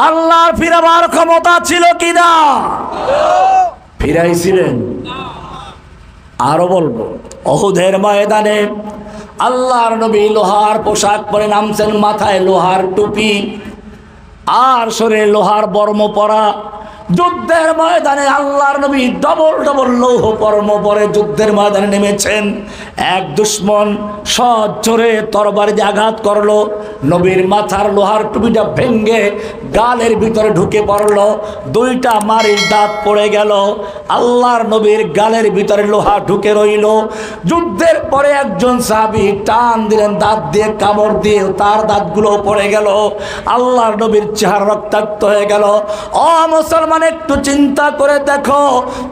আল্লাহর ফিরাবার ক্ষমতা ছিল কিনা? ফিরাইছিলেন। আরো বলবো, উহুদের ময়দানে আল্লাহর নবী লোহার পোশাক পরে নামছেন, মাথায় লোহার টুপি আর শরীরে লোহার বর্ম পরা। যুদ্ধের ময়দানে আল্লাহর নবী ডবল ডবল লৌহ বর্ম পরে যুদ্ধের ময়দানে নেমেছেন। এক দুশ্মন সজোরে তরবারি দিয়ে আঘাত করলো, নবীর মাথার লোহার টুপিটা ভেঙ্গে গালের ভিতরে ঢুকে পড়লো, দুইটা মারির দাঁত পড়ে গেল। আল্লাহর নবীর গালের ভিতরে লোহা ঢুকে রইল। যুদ্ধের পরে একজন সাহাবী টান দিলেন দাঁত দিয়ে, কামড় দিয়ে তার দাঁতগুলো পড়ে গেল। আল্লাহর নবীর চেহারা রক্তাক্ত হয়ে গেল। ও মুসলমান, একটু চিন্তা করে দেখো,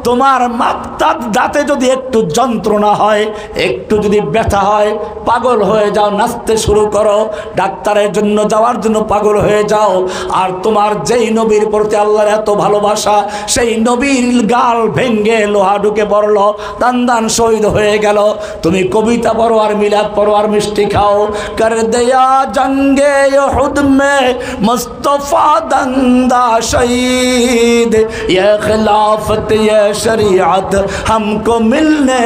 তোমার মাথার দাঁতে যদি একটু যন্ত্রণা হয়, একটু যদি ব্যথা হয়, পাগল হয়ে যাও, নাচতে শুরু করো, ডাক্তারের জন্য যাওয়ার জন্য পাগল হয়ে যাও। আর তোমার যেই নবীর প্রতি আল্লাহর এত ভালোবাসা, সেই নবীর গাল ভেঙ্গে লোহা ঢুকে পড়লো, দান দান শহীদ হয়ে গেল। তুমি কবিতা পড়ো আর মিলাদ পড়ো আর মিষ্টি খাও। কর দেয়া জঙ্গে উহুদ মে মুস্তফা দন্দা শহীদ, ये खिलाफत ये शरीयत हमको मिलने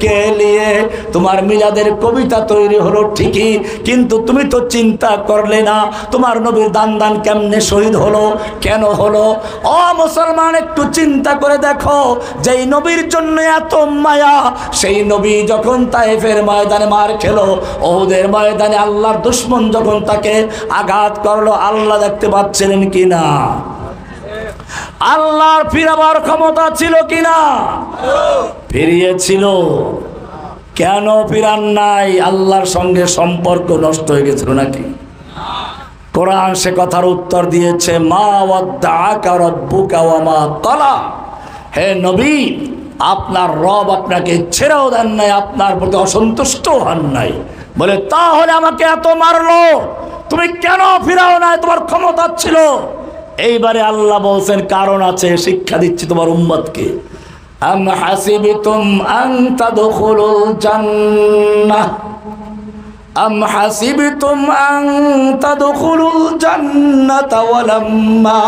के लिए। তোমার মিলাদের কবিতা তৈরি হলো ঠিকই, কিন্তু তুমি তো চিন্তা করলে না তোমার নবীর দান দান কেমনে শহীদ হলো, কেন হলো? ও মুসলমান, একটু চিন্তা করে দেখো, যেই নবীর জন্য এত মায়া, সেই নবী যখন তায়েফের ময়দানে মার খেলো, উহুদের ময়দানে আল্লাহর দুশমন যখন তাকে আঘাত করলো, আল্লাহ দেখতে পাচ্ছিলেন কিনা? আল্লাহর ফিরাবার ক্ষমতা ছিল কিনা? ফিরিয়েছিল। কেন ফিরান নাই? আল্লাহর সঙ্গে সম্পর্ক নষ্ট হয়ে গেছিল নাকি? কোরআন সে কথার উত্তর দিয়েছে, মা ওয়াদ্দাআকা রাব্বুকা ওয়া মা ক্বালা। হে নবী, আপনার রব আপনাকে ছেড়েও দেন নাই, আপনার প্রতি অসন্তুষ্ট হন নাই। বলে তাহলে আমাকে এত মারলো, তুমি কেন ফিরাও নাই? তোমার ক্ষমতা ছিল। এইবারে আল্লাহ বলছেন কারণ আছে, শিক্ষা দিচ্ছি তোমার উম্মতকে। আম হাসিবতুম আন তাদখুলুল জান্নাহ, আম হাসিবতুম আন তাদখুলুল জান্নাতা ওয়ালাম্মা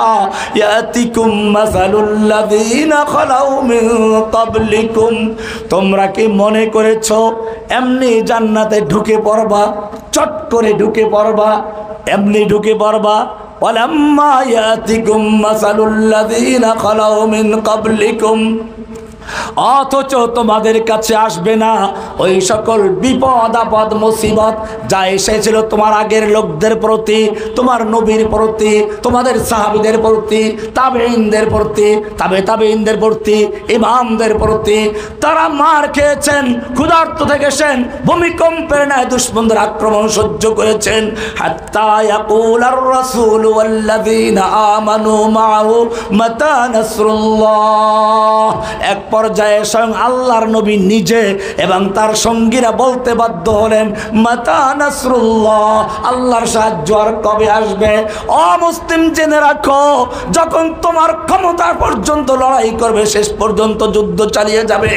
ইয়াতিকুম মাসালুল লাযিনা খালাউ মিন ক্বাবলিকুম। তোমরা কি মনে করেছো এমনি জান্নাতে ঢুকে পড়বা, চট করে ঢুকে পড়বা, এমনি ঢুকে পড়বা? ওয়ালাম্মা ইয়াতিকুম মাসালুল লাযিনা খালাউ মিন ক্বাবলিকুম, অথচ তোমাদের কাছে আসবে না ওই সকল বিপদ আপদ মুসিবত যা এসেছিল তোমার আগের লোকদের প্রতি, তোমার নবীর প্রতি, তোমাদের সাহাবীদের প্রতি, তাবেঈনদের প্রতি, তাবেঈনদের প্রতি, ইমামদের প্রতি। তারা মার খেয়েছেন, ক্ষুধার্ত থেকেছেন, ভূমিকম্পের ন্যায় দুশমনদের আক্রমণ সহ্য করেছেন। হাত্তা ইয়াকুলার রাসূল ওয়াল্লাযীনা আমানু মাআহু মাতা নাসরুল্লাহ। এক পর্যায়ে স্বয়ং আল্লাহর নবী নিজে এবং তার সঙ্গীরা বলতে বাধ্য হলেন, মাতা নাসরুল্লাহ, আল্লাহর সাহায্য আর কবে আসবে? অমুসলিম জেনে রাখো, যখন তোমার ক্ষমতা পর্যন্ত লড়াই করবে, শেষ পর্যন্ত যুদ্ধ চালিয়ে যাবে,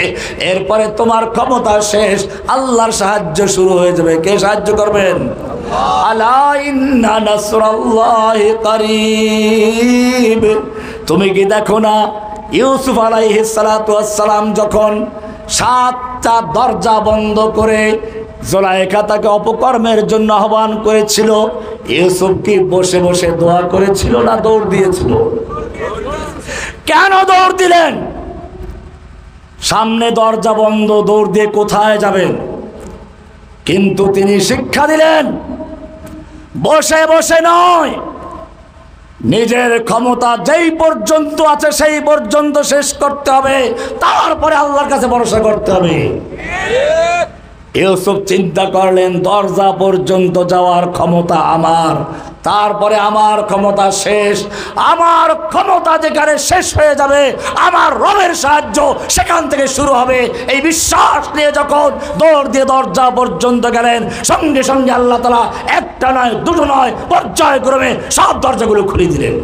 এরপরে তোমার ক্ষমতা শেষ, আল্লাহর সাহায্য শুরু হয়ে যাবে। কে সাহায্য করবেন? আলা ইন্না নাসরাল্লাহি করিব। তুমি কি দেখো না, ইউসুফ আলাইহিস সালাতু ওয়াস সালাম যখন 7টা দরজা বন্ধ করে জুলাইখা তাকে অপকর্মের জন্য আহ্বান করেছিল, ইউসুফ কি বসে বসে দোয়া করেছিল না দৌড় দিয়েছিল? কেন দৌড় দিলেন? সামনে দরজা বন্ধ, দৌড় দিয়ে কোথায় যাবেন? কিন্তু তিনি শিক্ষা দিলেন, বসে বসে নয়, নিজের ক্ষমতা যেই পর্যন্ত আছে সেই পর্যন্ত শেষ করতে হবে, তারপরে আল্লাহর কাছে ভরসা করতে হবে। ইউসুফ চিন্তা করলেন, দরজা পর্যন্ত যাওয়ার ক্ষমতা আমার, তারপরে আমার ক্ষমতা শেষ। আমার ক্ষমতা যেখানে শেষ হয়ে যাবে, আমার রবের সাহায্য সেখান থেকে শুরু হবে। এই বিশ্বাস নিয়ে যখন দৌড় দিয়ে দরজা পর্যন্ত গেলেন, সঙ্গে সঙ্গে আল্লাহ তাআলা একটা নয়, দুটো নয়, পর্যায়ক্রমে সব দরজাগুলো খুলে দিলেন।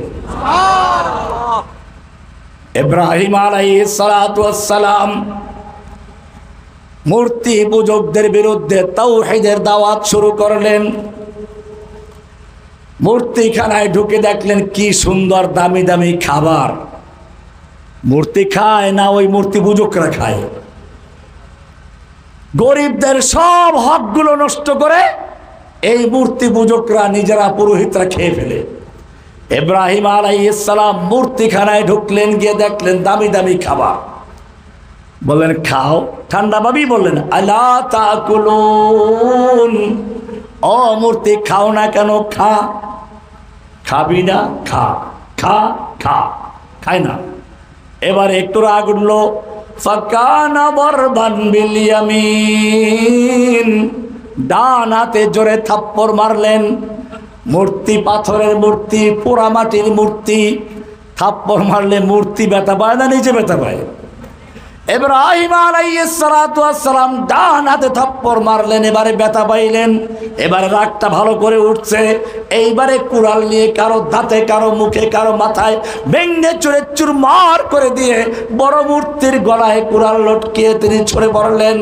ইব্রাহিম আলাইহিস সালাতু ওয়াস সালাম মূর্তি পূজকদের বিরুদ্ধে তাওহীদের দাওয়াত শুরু করলেন। মূর্তিখানায় ঢুকে দেখলেন কি সুন্দর দামি দামি খাবার। মূর্তি খায় না, ওই মূর্তি পূজকরা খায়। গরিবদের সব হকগুলো নষ্ট করে এই মূর্তি পূজকরা নিজেরা পুরোহিতরা খেয়ে ফেলে। ইব্রাহিম আলাইহিস সালাম মূর্তিখানায় ঢুকলেন, গিয়ে দেখলেন দামি দামি খাবার। বললেন খাও, ঠান্ডা ভাবেই বললেন আলা তাকুলুন, ও মূর্তি খাও না কেন? খা। খাবি না? খা খা খা। খায় না। এবারে একটু রাগ উঠলো, ফাকানা বরবান বিল ইয়ামিন, ডান হাতে জোরে থাপ্পড় মারলেন। মূর্তি পাথরের মূর্তি, পোড়া মাটির মূর্তি, থাপ্পড় মারলে মূর্তি ব্যথা পায় না নিজে ব্যথা পায়? ইব্রাহিম আলাইহিস সালাতু ওয়াস সালাম ডান হাতে থাপ্পড় মারলেন, এবারে ব্যথা পাইলেন। এবারে রাগটা ভালো করে উঠছে। এইবারে কুড়াল নিয়ে কারো দাঁতে, কারো মুখে, কারো মাথায় ভেঙে চুরে চুরমার করে দিয়ে বড় মূর্তির গলায় কুড়াল লটকিয়ে তিনি ছড়ে পড়লেন।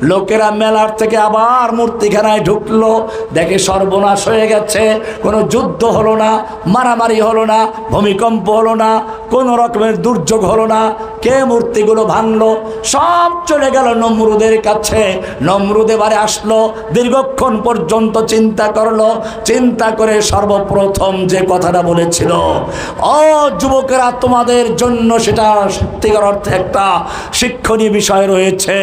লোকেরা মেলার থেকে আবার মূর্তিখানায় ঢুকলো, দেখে সর্বনাশ হয়ে গেছে। কোনো যুদ্ধ হলো না, মারামারি হলো না, ভূমিকম্প হলো না, কোনো রকমের দুর্যোগ হলো না। কে মূর্তিগুলো ভাঙলো? সব চলে গেল নমরুদের কাছে। নমরুদ এবারে আসলো, দীর্ঘক্ষণ পর্যন্ত চিন্তা করলো। চিন্তা করে সর্বপ্রথম যে কথাটা বলেছিল, ও যুবকেরা, তোমাদের জন্য সেটা সত্যিকার অর্থে একটা শিক্ষণীয় বিষয় রয়েছে।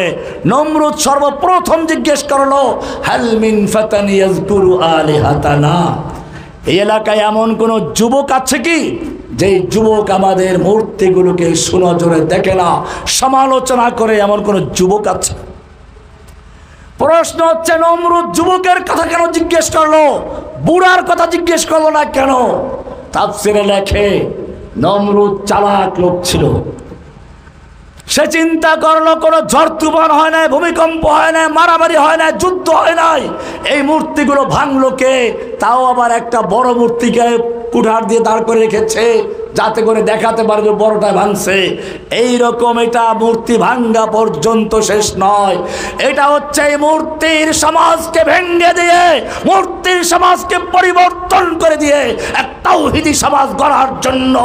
নমরুদ সর্বপ্রথম জিজ্ঞেস করলো, হাল মিন ফাতান ইয়াযকুরু আলিহাতানা, এই এলাকায় এমন কোন যুবক আছে কি যে যুবক আমাদের মূর্তিগুলোকে সুনজরে দেখে না, সমালোচনা করে? এমন কোন যুবক আছে? প্রশ্ন হচ্ছে, নমরুদ যুবকের কথা কেন জিজ্ঞেস করলো, বুড়ার কথা জিজ্ঞেস করলো না কেন? তাফসীরে লেখে নমরুদ চালাক লোক ছিল। সে চিন্তা করলো কোনো ঝড় তুফান হয় নাই, ভূমিকম্প হয় নাই, মারামারি হয় নাই, যুদ্ধ হয় নাই, এই মূর্তিগুলো ভাঙলো কে? তাও আবার একটা বড় মূর্তিকে কুঠার দিয়ে দাঁড় করে রেখেছে, যাতে করে দেখাতে পারে যে বড়টা ভাঙছে। এইরকম এটা মূর্তি ভাঙ্গা পর্যন্ত শেষ নয়। এটা হচ্ছে এই মূর্তির সমাজকে ভেঙে দিয়ে, মূর্তির সমাজকে পরিবর্তন করে দিয়ে এক তাওহীদি সমাজ গড়ার জন্য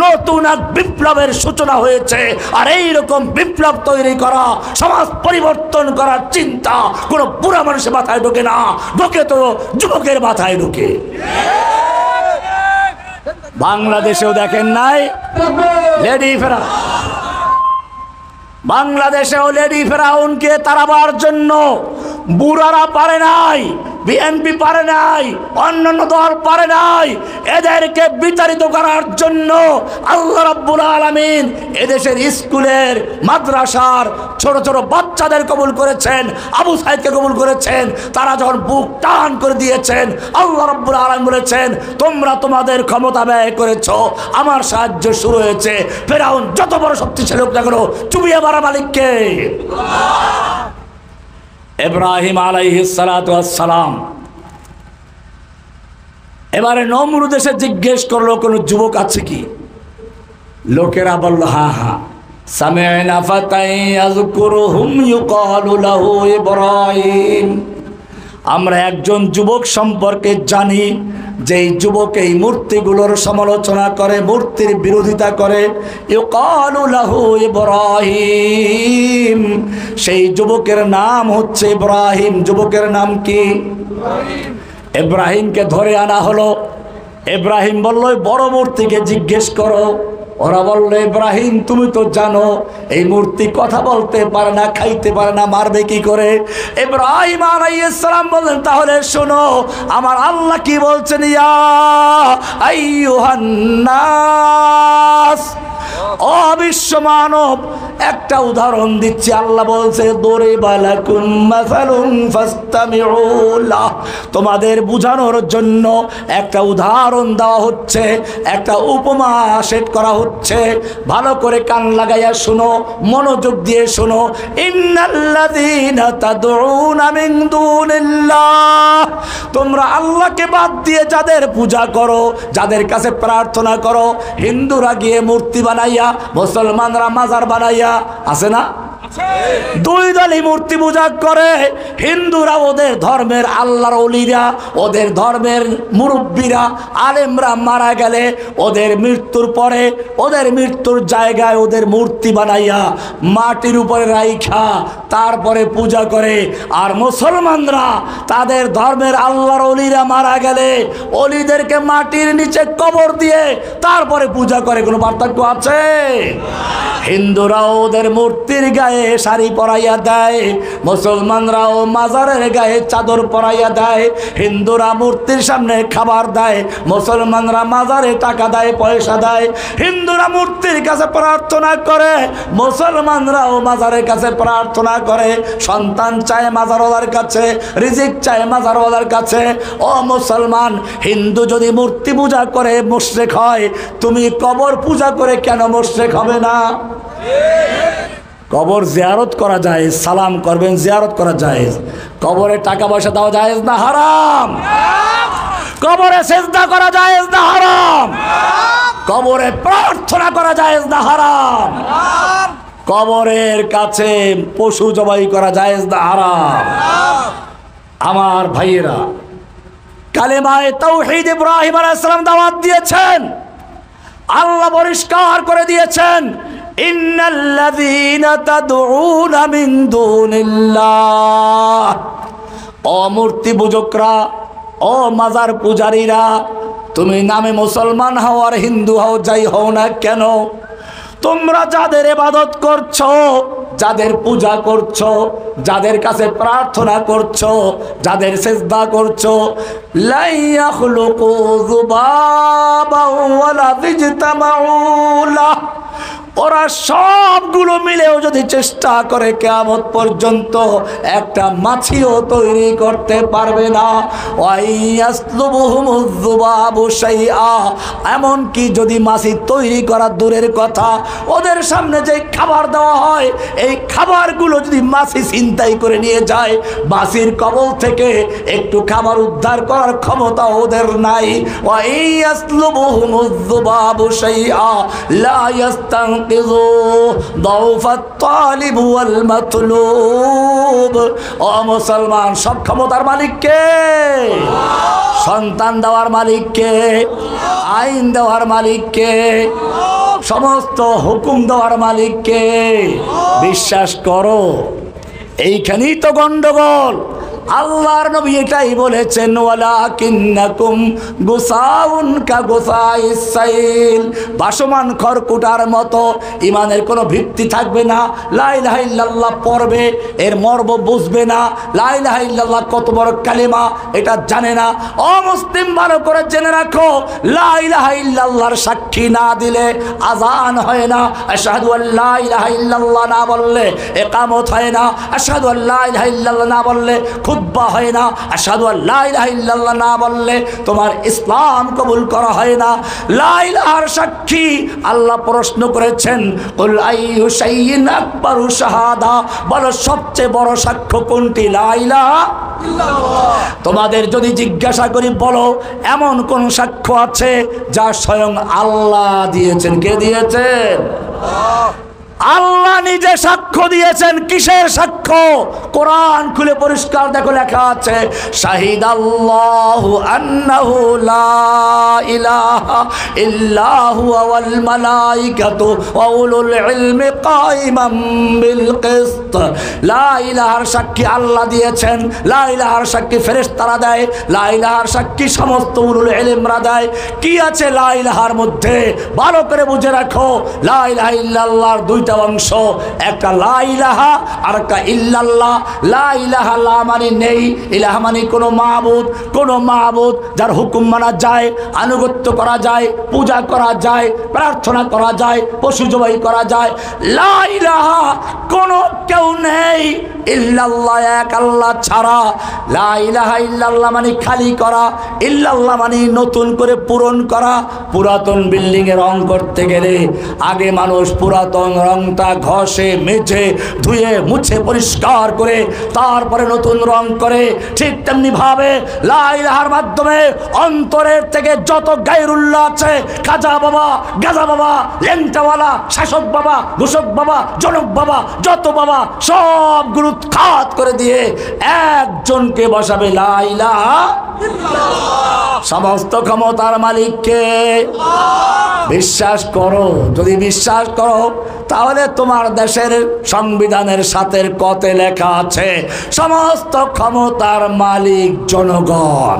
নতুন এক বিপ্লবের সূচনা হয়েছে। আর এইরকম বিপ্লব তৈরি করা, সমাজ পরিবর্তন করার চিন্তা কোনো বুড়া মানুষের মাথায় ঢোকে না, ঢোকে তো যুবকের মাথায় ঢোকে। বাংলাদেশেও দেখেন নাই লেডি ফেরাউন, বাংলাদেশেও লেডি ফেরাউনকে তাড়াবার জন্য বুড়ারা পারে নাই, বিএনপি পারে নাই, অন্যান্য দল পারে নাই। এদেরকে বিতাড়িত করার জন্য আল্লাহ রাব্বুল আলামিন এদেশের স্কুলের, মাদ্রাসার ছোট ছোট বাচ্চাদের কবুল করেছেন, আবু সাইদকে কবুল করেছেন। তারা যখন বুক টান করে দিয়েছেন, আল্লাহ রাব্বুল আলামিন বলেছেন, তোমরা তোমাদের ক্ষমতা ব্যয় করেছো, আমার সাহায্য শুরু হয়েছে। ফেরাউন যত বড় শক্তিশালী হোক না কেন, চুবিয়ে মারা মালিককে। ইব্রাহিম আলাইহিস সালাতু ওয়াস সালাম এবারে নমরুদ এসে জিজ্ঞেস করলো, কোন যুবক আছে কি? লোকেরা বলল, হ্যাঁ হ্যাঁ, সামি'না ফাতান ইয়াযকুরুহুম ইউকালু লাহু ইব্রাহিম, আমরা একজন যুবক সম্পর্কে জানি, যেই যুবক এই মূর্তিগুলোর সমালোচনা করে, মূর্তির বিরোধিতা করে। ইউকালু লাহু ইব্রাহিম, সেই যুবকের নাম হচ্ছে ইব্রাহিম। যুবকের নাম কি? ইব্রাহিমকে ধরে আনা হলো। ইব্রাহিম বলল, বড় মূর্তিকে জিজ্ঞেস করো। ওরা বলল, ইব্রাহিম তুমি তো জানো এই মূর্তি কথা বলতে পারে না, খাইতে পারে না, মারবে কি করে? ইব্রাহিম আলাইহিস সালাম বললেন, তাহলে শোনো আমার আল্লাহ কি বলছেন, ইয়া আইয়ুহান নাস, ও বিশ্ব মানব, একটা উদাহরণ দিচ্ছি। আল্লাহ বলছে, দরিবা লাকুম মাসালুন ফাসতামিউ লাহ, তোমাদের বুঝানোর জন্য একটা উদাহরণ দেওয়া হচ্ছে, একটা উপমা সেট করা হচ্ছে। ভালো করে কান লাগাইয়া শোনো, মনোযোগ দিয়ে শোনো। ইন্নাল্লাযীনা তাদউনা মিন দুনিল্লাহ, তোমরা আল্লাহকে বাদ দিয়ে যাদের পূজা করো, যাদের কাছে প্রার্থনা করো, হিন্দুরা গিয়ে মূর্তি বানাইয়া, মুসলমানরা মাজার বানাইয়া, আছে না? দুই দলই মূর্তি পূজা করে। হিন্দুরা ওদের ধর্মের আল্লাহর ওলিরা, ওদের ধর্মের মুরব্বীরা, আলেমরা মারা গেলে ওদের মৃত্যুর পরে ওদের মৃত্যুর জায়গায় ওদের মূর্তি বানাইয়া মাটির উপরে রাইখা তারপরে পূজা করে। আর মুসলমানরা তাদের ধর্মের আল্লাহর ওলিরা মারা গেলে ওলিদেরকে মাটির নিচে কবর দিয়ে তারপরে পূজা করে। কোনো পার্থক্য আছে? হিন্দুরাও ওদের মূর্তির গায়ে শাড়ি পরাইয়া দেয়, মুসলমানরাও মাজারের গায়ে চাদর পরাইয়া দেয়। হিন্দুরা মূর্তির সামনে খাবার দেয়, মুসলমানরা মাজারে টাকা দেয়, পয়সা দেয়। হিন্দুরা মূর্তির কাছে প্রার্থনা করে, মুসলমানরাও মাজারের কাছে প্রার্থনা করে। সন্তান চায় মাজারওয়ালার কাছে, রিজিক চায় মাজারওয়ালার কাছে। ও মুসলমান, হিন্দু যদি মূর্তি পূজা করে মুশরিক হয়, তুমি কবর পূজা করে কেন মুশরিক হবে না? কবর জিয়ারত করা যায়, সালাম করবেন, জিয়ারত করা যায়। কবরে টাকা পয়সা দেওয়া জায়েজ না হারাম? কবরে সিজদা করা জায়েজ না হারাম? কবরে প্রার্থনা করা জায়েজ না হারাম? কবরের কাছে পশু জবাই করা জায়েজ না হারাম? আমার ভাইয়েরা, কালেমায়ে তাওহীদ ইব্রাহিম আলাইহিস সালাম দাওয়াত দিয়েছেন, আল্লাহ পরিষ্কার করে দিয়েছেন, ইন্নাল্লাযীনা তাদউনা মিন দুনিল্লাহ, ও মূর্তি পূজকরা, ও মাজার পূজারীরা, তুমি নামে মুসলমান হও আর হিন্দু হও, যাই হও না কেন, তোমরা যাদের ইবাদত করছো, যাদের পূজা করছো, যাদের কাছে প্রার্থনা করছো, যাদের সিজদা করছো, লা ইয়াখলুকু যুবাবাও ওয়ালা ইজতামাউ লাহ, ওরা সবগুলো মিলেও যদি চেষ্টা করে কিয়ামত পর্যন্ত একটা মাছিও তৈরি করতে পারবে না। ওয়াইয়াসলুবুহুমুয যুবাবু শাইআ, এমনকি যদি মাছি তৈরি করা দূরের কথা, ওদের সামনে যে খাবার দেওয়া হয় এই খাবারগুলো যদি মাছি ছিনতাই করে নিয়ে যায়, মাছির কবল থেকে একটু খাবার উদ্ধার করার ক্ষমতা ওদের নাই। ওয়াইয়াসলুবুহুমুয যুবাবু শাইআ লা ইয়াস্তান মুসলমান, সব ক্ষমতার মালিক কে? সন্তান দেওয়ার মালিক কে? আইন দেওয়ার মালিক কে? সমস্ত হুকুম দেওয়ার মালিক কে? বিশ্বাস করো, এইখানেই তো গন্ডগোল। আল্লাহর নবী এটাই বলেছেন, ওয়ালাকিন্নাকুম গুসাউন কা গুসাইস সাইল, ভাসমান খড়কুটার মতো, ইমানের কোনো ভিত্তি থাকবে না। লা ইলাহা ইল্লাল্লাহ পড়বে, এর মর্ম বুঝবে না, লা ইলাহা ইল্লাল্লাহ কত বড় কালেমা এটা জানে না। ও মুসলিম, ভালো করে জেনে রাখো, লা ইলাহা ইল্লাল্লাহর সাক্ষী না দিলে আযান হয় না, আশহাদু আল্লা ইলাহা ইল্লাল্লাহ না বললে ইকামত হয় না, আশহাদু আল্লা ইলাহা ইল্লাল্লাহ না বললে খুতবা হয় না, আশহাদু আল্লা ইলাহা ইল্লাল্লাহ না বললে তোমার ইসলাম কবুল করা হয় না। লা ইলাহার সাক্ষী আল্লাহ প্রশ্ন করেছেন, কুল আইয়ু শাইইন আকবারু শাহাদা, বলো সবচেয়ে বড় সাক্ষ্য কোনটি? লা ইলাহা ইল্লাল্লাহ। তোমাদের যদি জিজ্ঞাসা করি, বলো এমন কোন সাক্ষ্য আছে যা স্বয়ং আল্লাহ দিয়েছেন? কে দিয়েছেন? আল্লাহ নিজে সাক্ষ্য দিয়েছেন। কিসের সাক্ষ্য? কোরআন খুলে পরিষ্কার দেখো, লেখা আছে, শাহিদাল্লাহু আন্নাহু লা ইলাহা ইল্লা হুয়া ওয়াল মালাইকাতু ওয়া উলুল ইলমি কাইমান বিল কিসত। লা ইলাহার সাক্ষী আল্লাহ দিয়েছেন, লা ইলাহার সাক্ষী ফেরেশতারা দেয়, লা ইলাহার সাক্ষী সমস্ত উলুল ইলমরা দেয়। কি আছে লা ইলাহার মধ্যে? ভালো করে বুঝে রাখো, লা ইলাহা ইল্লাল্লাহর দুইটা অংশ, একটা লা ইলাহা আর একটা ইল্লাল্লাহ। লা ইলাহা লা মানে নেই, ইলাহা মানে কোনো মাবুদ, কোনো মাবুদ যার হুকুম মানা যায়, আনুগত্য করা যায়, পূজা করা যায়, প্রার্থনা করা যায়, পশু জবাই করা যায়। লা ইলাহা কোনো কেউ নেই ইল্লাল্লাহ, এক আল্লাহ ছাড়া। লা ইলাহা ইল্লাল্লাহ মানে খালি করা, ইল্লাল্লাহ মানে নতুন করে পূরণ করা। পুরাতন বিল্ডিং এ রং করতে গেলে আগে মানুষ পুরাতন রং রংটা ঘষে মেজে ধুয়ে মুছে পরিষ্কার করে তারপরে নতুন রং করে, ঠিক তেমনি ভাবে লা ইলাহার মাধ্যমে অন্তরের থেকে যত গায়রুল্লাহ আছে, খাজা বাবা, গাজা বাবা, লেংটাওয়ালা, শাসক বাবা, ঘোষক বাবা, জনক বাবা, যত বাবা সবগুলো উৎখাত করে দিয়ে একজনকে বসাবে, লা ইলাহা ইল্লাল্লাহ। সমস্ত ক্ষমতার মালিককে বিশ্বাস করো। যদি বিশ্বাস করো তাহলে তোমার দেশের সংবিধানের সাথে কতে লেখা আছে সমস্ত ক্ষমতার মালিক জনগণ।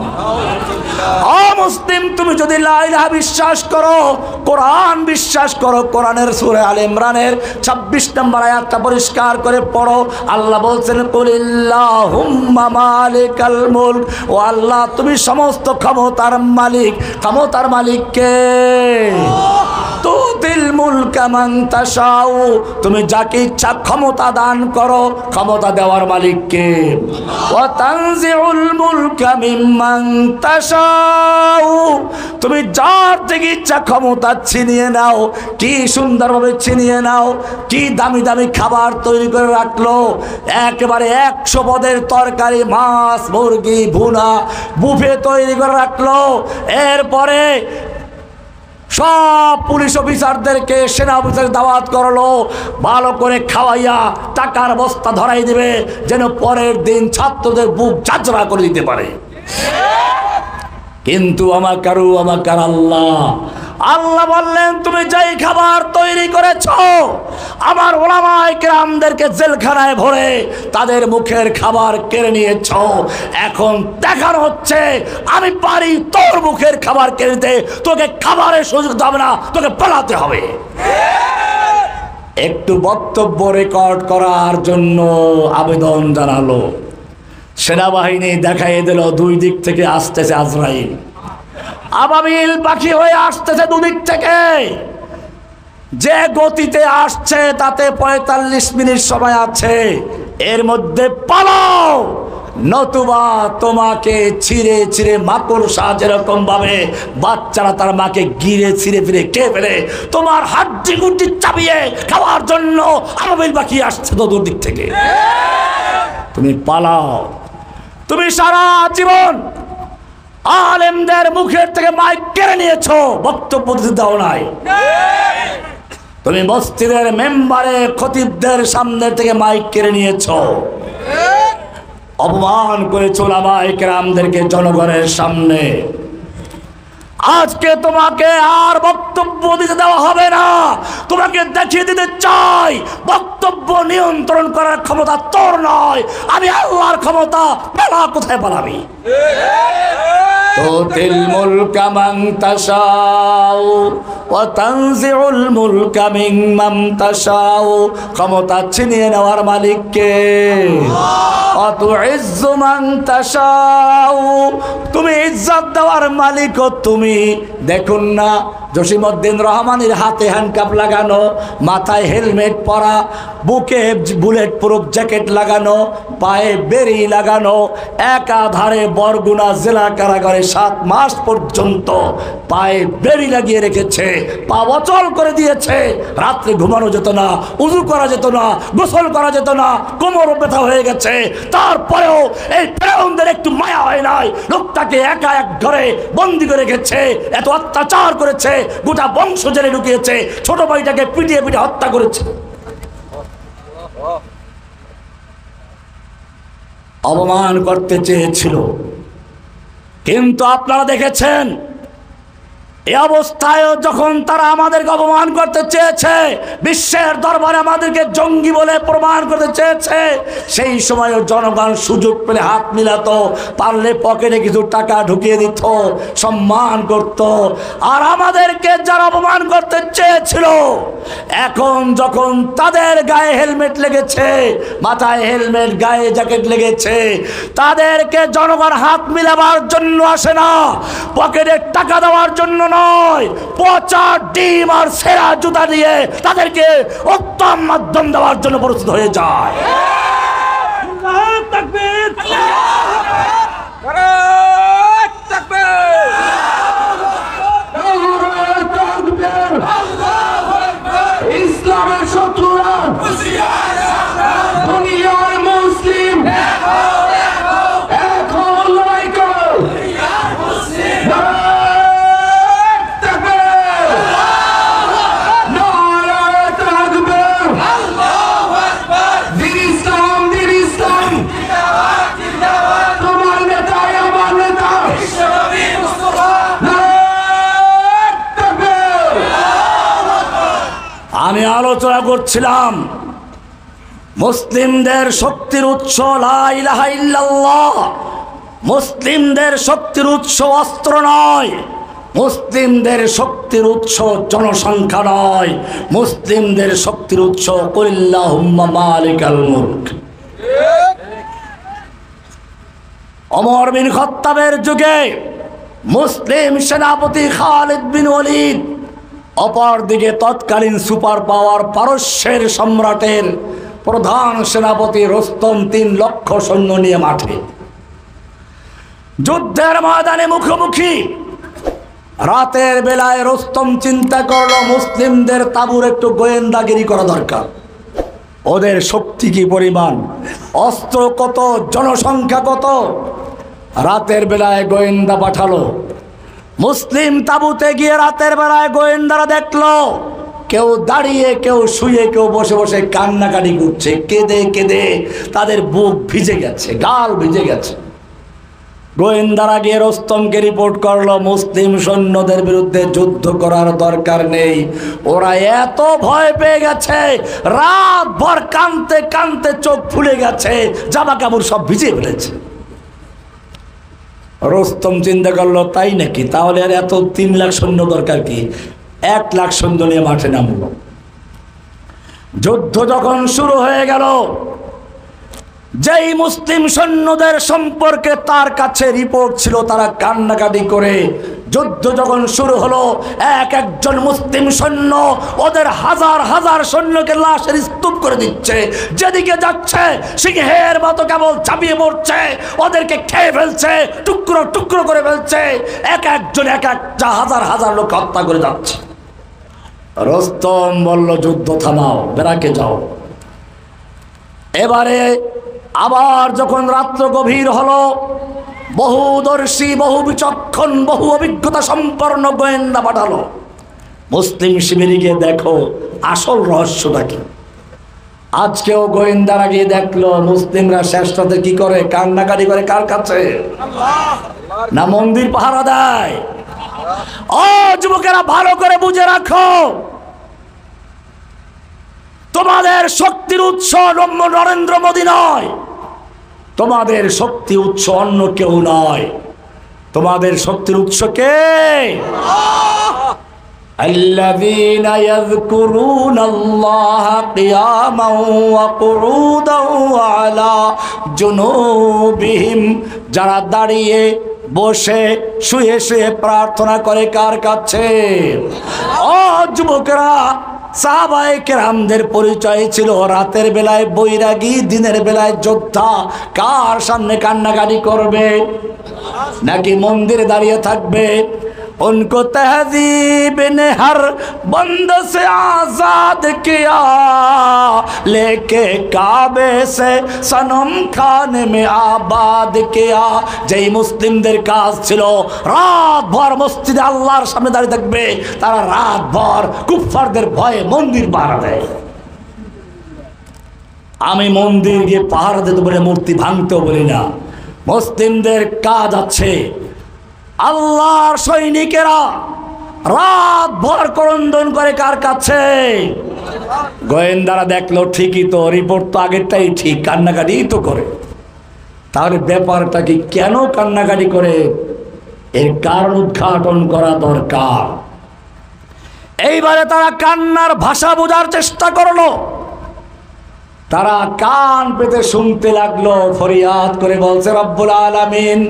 অমুসলিম তুমি যদি লা ইলাহা বিশ্বাস করো, কোরআন বিশ্বাস করো, কোরআনের সূরা আলে ইমরানের 26 নম্বর আয়াতটা পরিষ্কার করে পড়ো। আল্লাহ বলছেন কুলিল্লাহুম্মা মালিকাল মুলক, ও আল্লাহ তুমি সমস্ত ক্ষমতার মালিক। ক্ষমতার মালিক কে? তুতিল মুলকা মান তাশাউ, তুমি যাকে ইচ্ছা ক্ষমতা দান করো। ক্ষমতা দেওয়ার মালিক কে? ওয়া তানজিউল মুলকা মিম্মান তাশাউ, তুমি যার থেকে ইচ্ছা ক্ষমতা ছিনিয়ে নাও। কি সুন্দরভাবে ছিনিয়ে নাও, কি দামি দামি খাবার তৈরি করে রাখলো, একেবারে 100 পদের তরকারি, মাছ, মুরগি, ভুনা, বুফে তৈরি করে রাখলো। এরপরে সব পুলিশ অফিসারদেরকে, সেনা অফিসার দাওয়াত করলো, ভালো করে খাওয়াইয়া টাকার বস্তা ধরাই দিবে যেন পরের দিন ছাত্রদের বুক ঝাঁঝরা করে দিতে পারে। কিন্তু আমাকার আল্লাহ, আল্লাহ বললেন তুমি যেই খাবার তৈরি করেছো আমার উলামায়ে কেরামদেরকে জেলখানায় ভরে তাদের মুখের খাবার কেড়ে নিয়েছো। এখন দেখানো হচ্ছে আমি পারি তোর মুখের খাবার কেড়ে নিতে, তোকে খাবারের সুযোগ দেবে না, তোকে পালাতে হবে। একটু বক্তব্য রেকর্ড করার জন্য আবেদন জানালো। সেনাবাহিনী দেখাই দিল 2 দিক থেকে আসতেছে আজরাইল, আবাবিল পাখি হয়ে আসতেছে 2 দিক থেকে। যে গতিতে আসছে তাতে 45 মিনিট সময় আছে, এর মধ্যে পালাও, নতুবা তোমাকে ছিঁড়ে ছিঁড়ে মাকড়সা যেরকম ভাবে বাচ্চারা তার মাকে গিরে ছিঁড়ে ফিরে খেয়ে ফেলে, তোমার হাড্ডি গুড্ডি চাবিয়ে খাওয়ার জন্য আবাবিল পাখি আসছে 2 দিক থেকে। তুমি পালাও। তুমি সারা জীবন আলেমদের মুখের থেকে মাইক কেড়ে নিয়েছো, বক্তব্য দিতে দাও নাই। তুমি মসজিদের মেম্বারে খতিবদের সামনে থেকে মাইক কেড়ে নিয়েছো, অপমান করেছো উলামায়ে কেরামদেরকে জনগণের সামনে। আজকে তোমাকে আর বক্তব্য দিতে দেওয়া হবে না। তোমাকে দেখিয়ে দিতে চাই বক্তব্য নিয়ন্ত্রণ করার ক্ষমতা তোর নয়, আমি আল্লাহর ক্ষমতা। পালা, কোথায় পালাবি? তুতিল মুলকা মান তাশাউ ওয়া তানজিউল মুলকা মিম্মান তাশাউ, ক্ষমতা ছিনিয়ে নেওয়ার মালিক কে? ওয়া তুইজ্জু মান তাশাউ, তুমি ইজ্জত দেওয়ার মালিকও তুমি। দেখুন না জসিমউদ্দিন রহমানের হাতে হ্যান্ডকাপ লাগানো, মাথায় হেলমেট পরা, বুকে বুলেট প্রুফ জ্যাকেট লাগানো, পায়ে বেরি লাগানো, একাধারে বরগুনা জেলা কারাগারে 7 মাস পর্যন্ত পায়ে বেরি লাগিয়ে রেখেছে, পা অচল করে দিয়েছে। রাত্রে ঘুমানো যেত না, উযু করা যেত না, গোসল করা যেত না, কোমর ব্যথা হয়ে গেছে। তারপরেও এই ফেরাউনদের একটু মায়া হয় নাই, লোকটাকে একা এক ঘরে বন্দি করে রেখেছে, এত অত্যাচার করেছে, গোটা বংশ জেলে ঢুকিয়েছে, ছোট ভাইটাকে পিটিয়ে পিটিয়ে হত্যা করেছে। অপমান করতে চেয়েছিল, কিন্তু আপনারা দেখেছেন এই অবস্থায় যখন তারা আমাদেরকে অপমান করতে চেয়েছে, বিশ্বের দরবারে আমাদেরকে জঙ্গি বলে প্রমাণ করতে চেয়েছে, সেই সময় জনগণ সুযোগ পেলে হাত মিলাতো, পারলে পকেটে কিছু টাকা ঢুকিয়ে দিত, সম্মান করত। আর আমাদেরকে যারা অপমান করতে চেয়েছিল, এখন যখন তাদের গায়ে হেলমেট লেগেছে, মাথায় হেলমেট, গায়ে জ্যাকেট লেগেছে, তাদেরকে জনগণ হাত মিলাবার জন্য আসে না, পকেটে টাকা দেওয়ার জন্য নয়, পচা ডিম আর সেরা জুতা দিয়ে তাদেরকে উত্তম মাধ্যম দেওয়ার জন্য প্রস্তুত হয়ে যায়। আল্লাহু তাকবীর, নারায়ে তাকবীর, আল্লাহু আকবার, ইসলাম ইসলামের শত্রুরা দুনিয়ার মুসলিম এখন লড়াই করো। আমি আলোচনা করছিলাম মুসলিমদের শক্তির উৎস লা ইলাহা ইল্লাল্লাহ। মুসলিমদের শক্তির উৎস অস্ত্র নয়, মুসলিমদের শক্তির উৎস জনসংখ্যা নয়, মুসলিমদের শক্তির উৎস কুল্লাহুম্মা মালিকাল মুলক। ওমর বিন খাত্তাবের যুগে মুসলিম সেনাপতি খালিদ বিন ওয়ালিদ, অপরদিকে তৎকালীন সুপার পাওয়ার পারস্যের সম্রাটের প্রধান সেনাপতি রুস্তম ৩ লক্ষ সৈন্য নিয়ে মাঠে যুদ্ধের ময়দানে মুখোমুখি। রাতের বেলায় রুস্তম চিন্তা করলো মুসলিমদের তাঁবুর একটু গোয়েন্দাগিরি করা দরকার। ওদের শক্তি কি পরিমাণ, অস্ত্র কত, জনসংখ্যা কত। রাতের বেলায় গোয়েন্দা পাঠালো। মুসলিম তাঁবুতে গিয়ে রাতের বেলায় গোয়েন্দারা দেখলো কেউ দাঁড়িয়ে, কেউ শুয়ে, কেউ বসে বসে কান্নাকাটি করছে। কেঁদে কেঁদে তাদের বুক ভিজে গেছে, গাল ভিজে গেছে। গোয়েন্দারা গিয়ে রুস্তমকে রিপোর্ট করলো মুসলিম সৈন্যদের বিরুদ্ধে যুদ্ধ করার দরকার নেই, ওরা এত ভয় পেয়ে গেছে, রাত ভর কাঁদতে কাঁদতে চোখ ফুলে গেছে, জামা কাপড় সব ভিজে ফেলেছে। রুস্তম চিন্তা করলো তাই নাকি, তাহলে আর এত 3 লাখ সৈন্য দরকার কি, 1 লাখ সৈন্য নিয়ে মাঠে নামলো। যুদ্ধ যখন শুরু হয়ে গেল, যেই মুসলিম সৈন্যদের সম্পর্কে তার কাছে রিপোর্ট ছিল তারা কান্নাকাটি করে, যুদ্ধ যখন শুরু হলো একজন মুসলিম সৈন্য ওদের হাজার হাজার সৈন্যকে লাশের স্তূপ করে দিচ্ছে। যেদিকে যাচ্ছে সিংহের মতো কেবল চাপিয়ে পড়ছে, ওদেরকে খেয়ে ফেলছে, টুকরো টুকরো করে ফেলছে, একজন একটা হাজার হাজার লোক হত্যা করে যাচ্ছে। রুস্তম বলল যুদ্ধ থামাও, বেরাকে যাও। এবারে আবার যখন রাত্র গভীর হলো, বহুদর্শী, বহু বিচক্ষণ, বহু অভিজ্ঞতা সম্পন্ন গোয়েন্দা পাঠালো মুসলিম শিবিরে গিয়ে দেখো আসল রহস্যটা কি। আজকেও গোয়েন্দারা গিয়ে দেখলো মুসলিমরা শেষটাতে কি করে, কান্নাকাটি করে কার কাছে, না মন্দির পাহারা দেয়। ও যুবকেরা ভালো করে বুঝে রাখো, তোমাদের শক্তির উৎস নরেন্দ্র মোদী নয়, তোমাদের শক্তি উৎস অন্য কেউ নয়, তোমাদের শক্তির উৎস কে? আল্লাযীনা ইয়াযকুরুনাল্লাহা কিয়ামান ওয়া কুউদান ওয়া আলা জুনুবিহিম, যারা দাঁড়িয়ে, বসে, শুয়ে শুয়ে প্রার্থনা করে কার কাছে? ও যুবকেরা, সাহাবায়ে কেরামদের পরিচয় ছিল রাতের বেলায় বৈরাগী, দিনের বেলায় যোদ্ধা। কার সামনে কান্নাকাটি করবে, নাকি মন্দিরে দাঁড়িয়ে থাকবে? उनको तहजीब ने हर बंद से आजाद किया, लेके काबे से सनम खाने में आबाद किया। যেই মুসলিমদের কাজ ছিল রাত ভর মসজিদে আল্লাহর সামনে দাঁড়িয়ে থাকবে, তারা রাত ভর কুফফারদের ভয়ে মন্দির পাহারা দেয়। আমি মন্দির গিয়ে পাহারা দিতে বলে মূর্তি ভাঙতেও বলি না। মুসলিমদের কাজ আছে, আল্লাহর সৈনিকেরা রাত ভর করন্দন করে কার কাছে? গোয়েন্দারা দেখলো ঠিকই তো, রিপোর্ট তো আগেরটাই ঠিক, কান্নাকাটি তো করে। তাহলে ব্যাপারটা কি, কেন কান্নাকাটি করে, এর কারণ উদ্ঘাটন করা দরকার। এইবারে তারা কান্নার ভাষা বোঝার চেষ্টা করলো। তারা কান পেতে শুনতে লাগলো, ফরিয়াদ করে বলছে রব্বুল আলামিন,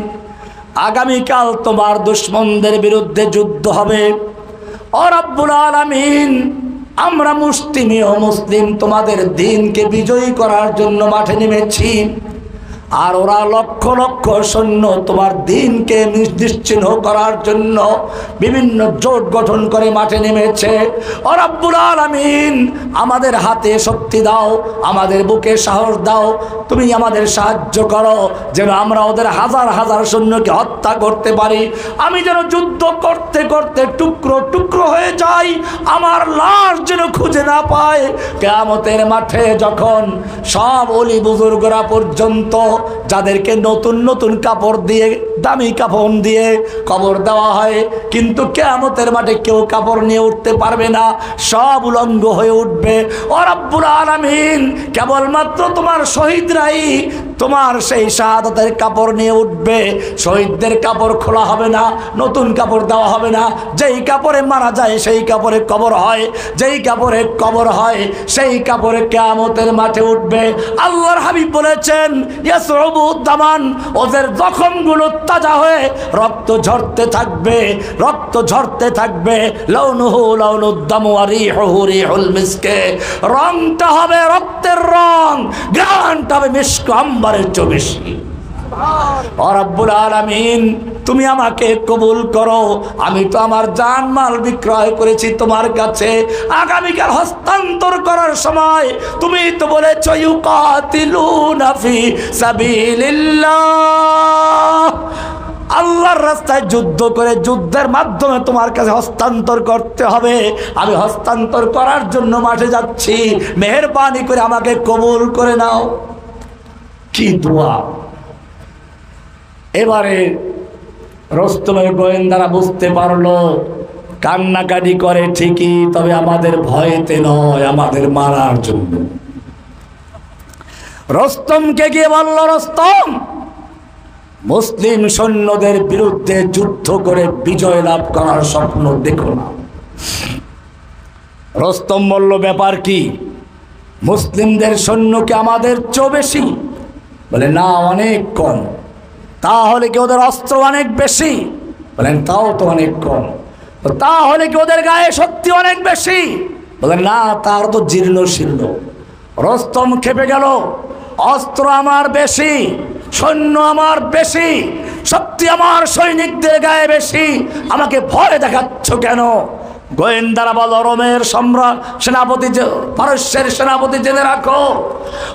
আগামীকাল তোমার দুশমনদের বিরুদ্ধে যুদ্ধ হবে। ও রব্বুল আলামিন, আমরা মুসলিম তোমাদের দ্বীনকে বিজয়ী করার জন্য মাঠে নেমেছি। আর ওরা লক্ষ লক্ষ সৈন্য তোমার দিনকে নিশ্চিহ্ন করার জন্য বিভিন্ন জোট গঠন করে মাঠে নেমেছে। ও রব্বুল আলামিন, আমাদের হাতে শক্তি দাও, আমাদের বুকে সাহস দাও, তুমি আমাদের সাহায্য করো যেন আমরা ওদের হাজার হাজার সৈন্যকে হত্যা করতে পারি। আমি যেন যুদ্ধ করতে করতে টুকরো টুকরো হয়ে যাই, আমার লাশ যেন খুঁজে না পায়। কিয়ামতের মাঠে যখন সব ওলি বুজুর্গরা পর্যন্ত, যাদেরকে নতুন নতুন কাপড় দিয়ে, দামি কাপড় দিয়ে কবর দেওয়া হয়, কিন্তু কিয়ামতের মাঠে কেউ কাপড় নিয়ে উঠতে পারবে না, সব উলঙ্গ হয়ে উঠবে। ও রব্বুল আলামিন, কেবলমাত্র তোমার শহীদরাই তোমার সেই শাহাদাতের কাপড় নিয়ে উঠবে। শহীদদের কাপড় খোলা হবে না, নতুন কাপড় দেওয়া হবে না। যেই কাপড়ে মারা যায় সেই কাপড়ে কবর হয়, যেই কাপড়ে কবর হয় সেই কাপড়ে কিয়ামতের মাঠে উঠবে। আল্লাহর হাবিব বলেছেন, ইয়াসরুবু দামান, ওদের জখমগুলো তাজা হয়ে রক্ত ঝরতে থাকবে, রক্ত ঝরতে থাকবে। লাউনুহু লাউনুদ্দাম ওয়া রিহুহু রিহুল মিসকে, রংটা হবে রক্তের রং, ঘ্রাণটা হবে মিশক আম্বারের চেয়ে বেশি। ও রব্বুল আলামিন, তুমি আমাকে কবুল করো। আমি তো আমার জানমাল বিক্রয় করেছি তোমার কাছে, আগামীকাল হস্তান্তর করার সময় তুমি তো বলেছো ইউকাতিলুনা ফি সাবিলিল্লাহ, আল্লাহর রাস্তায় যুদ্ধ করে যুদ্ধের মাধ্যমে তোমার কাছে হস্তান্তর করতে হবে। আমি হস্তান্তর করার জন্য মাঠে যাচ্ছি, মেহেরবানি করে আমাকে কবুল করে নাও। কি দোয়া! এবারে রস্তমের গোয়েন্দারা বুঝতে পারলো কান্নাকাটি করে ঠিকই, তবে আমাদের ভয়েতে নয়, আমাদের মারার জন্য। রস্তমকে গিয়ে বলল, রস্তম, মুসলিম সৈন্যদের বিরুদ্ধে যুদ্ধ করে বিজয় লাভ করার স্বপ্ন দেখো না। রস্তম বলল, ব্যাপার কি? মুসলিমদের সৈন্যকে আমাদের চেয়ে বেশি? বলে, না, অনেক কম। তাহলে কি ওদের অস্ত্র অনেক বেশি? বলেন, তাও তো অনেক কম। তাহলে কি ওদের গায়ে শক্তি অনেক বেশি? বলেন, না, তার তো জীর্ণ শীর্ণ। রস্তম খেপে গেল, অস্ত্র আমার বেশি, সৈন্য আমার বেশি, শক্তি আমার সৈনিকদের গায়ে বেশি, আমাকে ভয় দেখাচ্ছ কেন? গোয়েন্দারা বল, রোমের সম্রাট সেনাপতি, পারস্যের সেনাপতি, জেনে রাখো,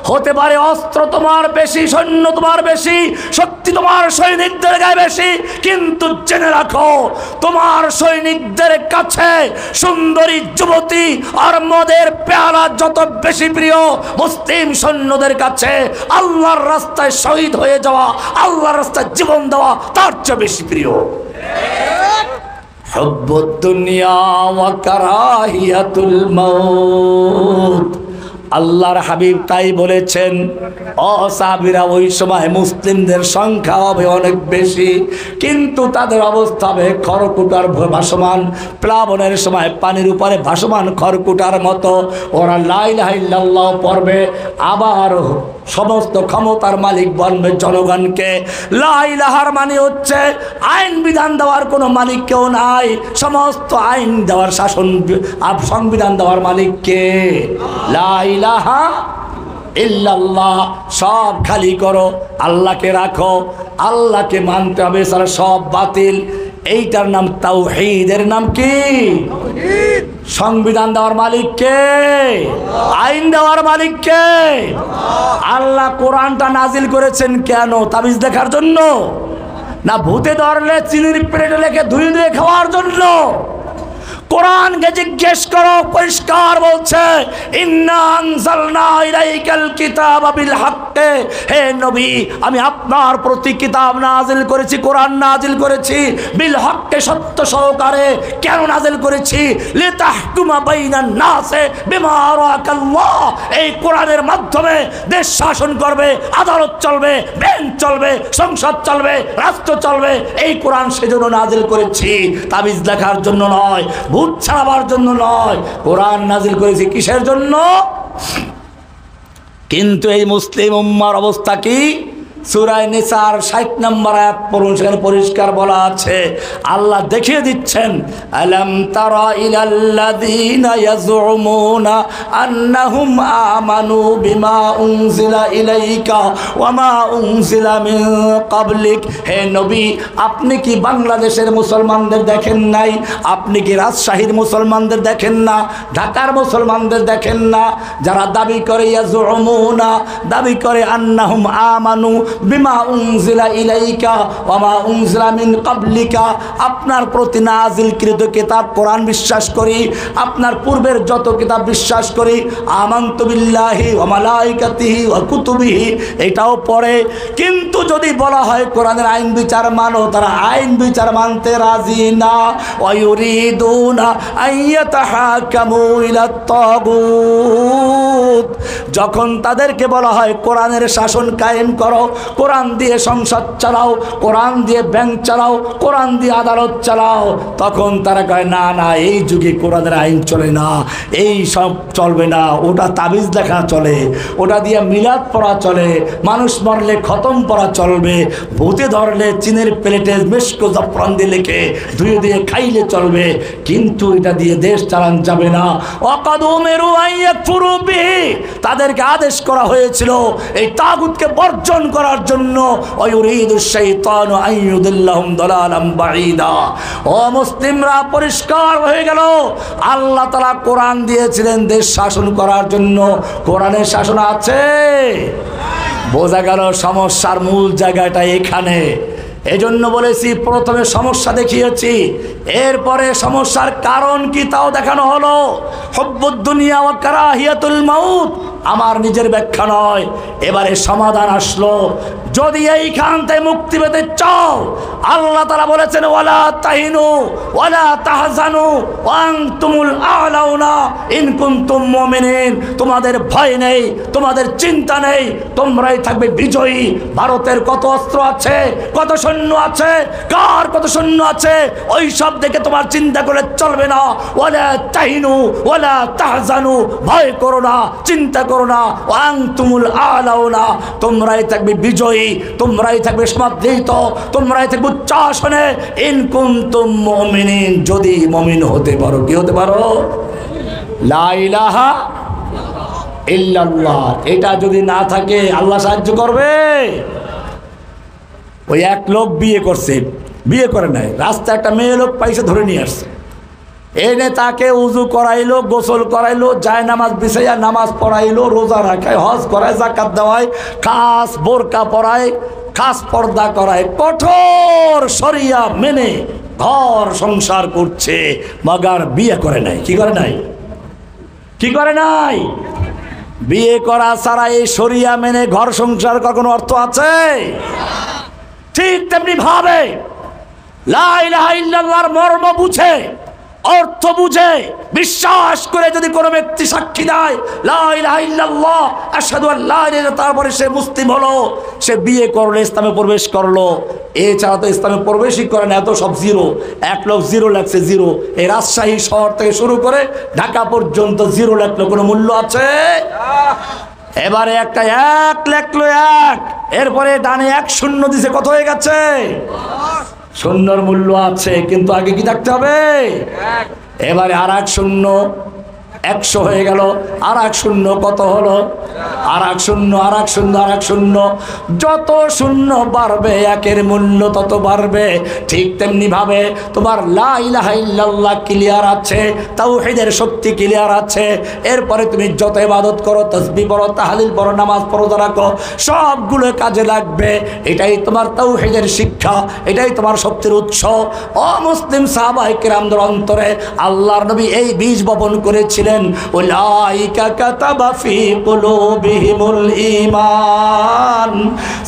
হতে পারে অস্ত্র তোমার বেশি, সৈন্য তোমার বেশি, শক্তি তোমার সৈনিকদের গায়ে বেশি, কিন্তু জেনে রাখো তোমার সৈনিকদের কাছে সুন্দরী যুবতী আর মদের পেয়ালা যত বেশি প্রিয়, মুসলিম সৈন্যদের কাছে আল্লাহর রাস্তায় শহীদ হয়ে যাওয়া, আল্লাহর রাস্তায় জীবন দেওয়া তার চেয়ে বেশি প্রিয়। হুব্বুদ দুনিয়া ওয়া কারাহিয়াতুল মাউত, আল্লাহর হাবিব তাই বলেছেন। সাহাবীরা ওই সময় মুসলিমদের সংখ্যা হবে অনেক বেশি, কিন্তু তাদের অবস্থা হবে খড়কুটার ভাসমান, প্লাবনের সময় পানির উপরে ভাসমান খড়কুটার মতো। ওরা লা ইলাহা ইল্লাল্লাহ পড়বে, আবার সমস্ত ক্ষমতার মালিক বলবে জনগণকে। লা ইলাহার মানে হচ্ছে আইন বিধান দেওয়ার কোনো মালিক কেউ নাই, সমস্ত আইন দেওয়ার শাসন সংবিধান দেওয়ার মালিক কে? লা ইলাহা ইল্লাল্লাহ। সব খালি করো, আল্লাহকে রাখো, আল্লাহকে মানতে হবে, সারা সব বাতিল। এইটার নাম তাওহীদ। এর নাম কি? সংবিধান দেওয়ার মালিক কে? আইন দেওয়ার মালিক কে? আল্লাহ কোরআনটা নাজিল করেছেন কেন? তাবিজ দেখার জন্য? না ভূতে ধরলে চিনির প্লেটে লেখে ধুয়ে ধুয়ে খাওয়ার জন্য? কোরআনকে জিজ্ঞেস করো, পরিষ্কার বলছে, ইন্না আনজালনা ইলাইকাল কিতাবা বিল হাক্কি, হে নবী আমি আপনার প্রতি কিতাব নাজিল করেছি, কোরআন নাজিল করেছি, বিল হাক্কি, সত্য সহকারে। কেন নাজিল করেছি? লিতাহকুমা বাইনান নাসে বিমা আরাকাল্লাহ, এই কোরআনের মাধ্যমে দেশ শাসন করবে, আদালত চলবে, ব্যাংক চলবে, সংসদ চলবে, রাষ্ট্র চলবে। এই কোরআন সেজন্য নাজিল করেছি, তাবিজ লেখার জন্য নয়, ভূত ছাড়াবার জন্য নয়। কোরআন নাজিল করেছি কিসের জন্য? কিন্তু এই মুসলিম উম্মার অবস্থা কি? সূরা নিসার 60 নম্বর আয়াত পড়ুন, সেখানে পরিষ্কার বলা আছে, আল্লাহ দেখিয়ে দিচ্ছেন, আলাম তারা ইলাল্লাযীনা ইয়াজউমুনা আন্নাহুম আমানু বিমা উনজিলা ইলাইকা ওয়া মা উনজিলা মিন ক্বাবলিক। হে নবী, আপনি কি বাংলাদেশের মুসলমানদের দেখেন নাই? আপনি কি রাজশাহীর মুসলমানদের দেখেন না? ঢাকার মুসলমানদের দেখেন না? যারা দাবি করে ইয়াজউমুনা, দাবি করে আন্নাহুম আমানু বিমা উনজিলা ইলাইকা ওয়া মা উনজিলা মিন ক্বাবলিকা, আপনার প্রতি নাজিলকৃত কিতাব কোরআন বিশ্বাস করি, আপনার পূর্বের যত কিতাব বিশ্বাস করি, আমানতু বিল্লাহি ওয়া মালাইকাতিহি ওয়া কুতুবিহি, এটাও পড়ে। কিন্তু যদি বলা হয় কোরআনের আইন বিচার মানো, তারা আইন বিচার মানতে রাজি না। ওয়া ইউরিদুনা আইয়াতাহাকামু ইলাত তাগুত, যখন তাদেরকে বলা হয় কোরআনের শাসন কায়েম করো, কোরআন দিয়ে সংসদ চালাও, কোরআন দিয়ে ব্যাংক চালাও, কোরআন দিয়ে আদালত চালাও, তখন তারা কয় না না, এই যুগে কোরআনের আইন চলে না, এই সব চলবে না, ওটা তাবিজ লেখা চলে, ওটা দিয়ে মিলাদ পড়া চলে, মানুষ মরলে খতম পড়া চলবে, ভূতে ধরলে চীনের প্লেটে মেশকো জাফরান দিয়ে লেখে ধুয়ে দিয়ে খাইলে চলবে, কিন্তু এটা দিয়ে দেশ চালান যাবে না। ওয়াকাদ উমিরু আইয়াকফুরু বিহি, তাদেরকে আদেশ করা হয়েছিল এই তাগুতকে বর্জন করার জন্য। ওয়া ইউরিদুশ শাইতানু আইয়ুদিল্লাহুম দালালাম বাঈদা। ও মুসলিমরা, পরিষ্কার হয়ে গেল, আল্লাহ তাআলা কোরআন দিয়েছিলেন দেশ শাসন করার জন্য। কোরআনের শাসন আছে, বোঝা গেল সমস্যার মূল জায়গাটা এখানে। এজন্য বলেছি প্রথমে সমস্যা দেখিয়েছি, এরপরে সমস্যার কারণ কি তাও দেখানো হলো। হুব্বুদ দুনিয়া ওয়া কারাহিয়াতুল মাউত আমার নিজের ব্যাখ্যা নয়, এবারে সমাধান আসলো। যদি এইখান থেকে মুক্তি পেতে চাও, আল্লাহ তাআলা বলেছেন ওয়ালা তাহিনু ওয়ালা তাহজানু ওয়া আনতুমুল আ'লাউনা ইন কুনতুম মুমিনিন, তোমাদের ভয় নেই, তোমাদের চিন্তা নেই, তোমরাই থাকবে বিজয়ী। ভারতের কত অস্ত্র আছে, কত সৈন্য আছে, কার কত সৈন্য আছে, ওই সব দেখে তোমার চিন্তা করে চলবে না। ওয়ালা তাহিনু ওয়ালা তাহজানু, ভয় করো না, চিন্তা করো না, ওয়া আনতুমুল আ'লাউনা, তোমরাই থাকবে বিজয়ী, তোমরাই থাকবে সমাদৃত, তোমরাই থাকবে উচ্চাসনে। ইন কুনতুম মুমিনিন, যদি মুমিন হতে পারো। কি হতে পারো? লা ইলাহা ইল্লাল্লাহ, এটা যদি না থাকে আল্লাহ সাহায্য করবে? ওই এক লোক বিয়ে করছে, বিয়ে করে নাই, রাস্তায় একটা মেয়ে লোক পাইছে, ধরে নিয়ে আসছে, এনে তাকে উজু করাইলো, গোসল করাইলো, যায় নামাজ বিছাইয়া নামাজ পড়াইলো, রোজা রাখায়, হজ করায়, যাকাত দেওয়ায়, খাস বোরকা পরায়, খাস পর্দা করায়, কঠোর শরিয়া মেনে ঘর সংসার করছে, মগার বিয়ে করে নাই। কি করে নাই? কি করে নাই? বিয়ে করা ছাড়া এই শরিয়া মেনে ঘর সংসার করার কোনো অর্থ আছে? ঠিক তেমনি ভাবে লা ইলাহা ইল্লাল্লাহর মর্ম বুঝে, অর্থ বুঝে, বিশ্বাস করে যদি কোনো ব্যক্তি সাক্ষী দেয় লা ইলাহা ইল্লাল্লাহ আশহাদু আল্লা ইলাহা ইল্লাল্লাহ, তারপরে সে মুসলিম হলো, সে বিয়ে করলো, ইসলামে প্রবেশ করলো, এছাড়া তো ইসলামে প্রবেশই করে না, এত সব জিরো। এক লোক জিরো লাগছে, জিরো। এই রাজশাহী শহর থেকে শুরু করে ঢাকা পর্যন্ত জিরো লাগলো, কোনো মূল্য আছে? এবারে একটা এক লেখলো, এক, এরপরে ডানে এক শূন্য দিছে, কত হয়ে গেছে? শূন্যর মূল্য আছে, কিন্তু আগে কি থাকতে হবে? এবারে আর এক শূন্য, 100 হয়ে গেল, আর এক শূন্য কত হলো? আর এক শূন্য, আর এক শূন্য, আর এক শূন্য, যত শূন্য বাড়বে একের মূল্য তত বাড়বে। ঠিক তেমনি ভাবে তোমার লা ইলাহা ইল্লাল্লাহ ক্লিয়ার আছে, তাওহীদের শক্তি ক্লিয়ার আছে, এরপরে তুমি যত ইবাদত করো, তাসবিহ পড়ো, তাহলিল পড়ো, নামাজ পড়ো, রাখো, সবগুলো কাজে লাগবে। এটাই তোমার তাওহীদের শিক্ষা, এটাই তোমার শক্তির উৎস। ও মুসলিম সাহাবায়ে কেরামদের অন্তরে আল্লাহর নবী এই বীজ বপন করেছিলেন, উলাইকা কাতাবা ফি কুলুবিহিমুল ঈমান।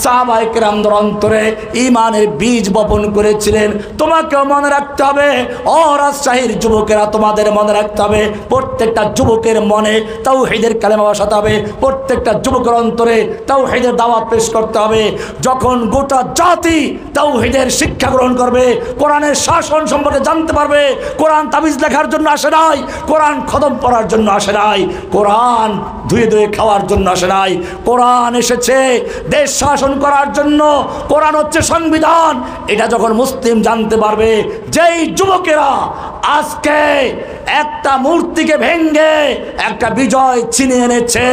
সাহাবায়ে কেরামদের অন্তরে ঈমানের বীজ বপন করেছিলেন। তোমাকেও মনে রাখতে হবে, ও রাজশাহীর যুবকেরা, তোমাদের মনে রাখতে হবে, প্রত্যেকটা যুবকের মনে তাওহীদের কালেমা বসাতে হবে, প্রত্যেকটা যুবকের অন্তরে তাওহীদের দাওয়াত পেশ করতে হবে। যখন গোটা জাতি তাওহীদের শিক্ষা গ্রহণ করবে, কোরআনের শাসন সম্পর্কে জানতে পারবে, কোরআন তাবিজ লেখার জন্য আসে নাই, কোরআন খতম পড়ার করার জন্য আসে নাই, কোরআন ধুয়ে ধুয়ে খাওয়ার জন্য আসে নাই। কোরআন এসেছে দেশ শাসন করার জন্য। কোরআন হচ্ছে সংবিধান। এটা যখন মুসলিম জানতে পারবে, যেই যুবকেরা আজকে একটা মূর্তিকে ভেঙ্গে একটা বিজয় ছিনিয়ে এনেছে,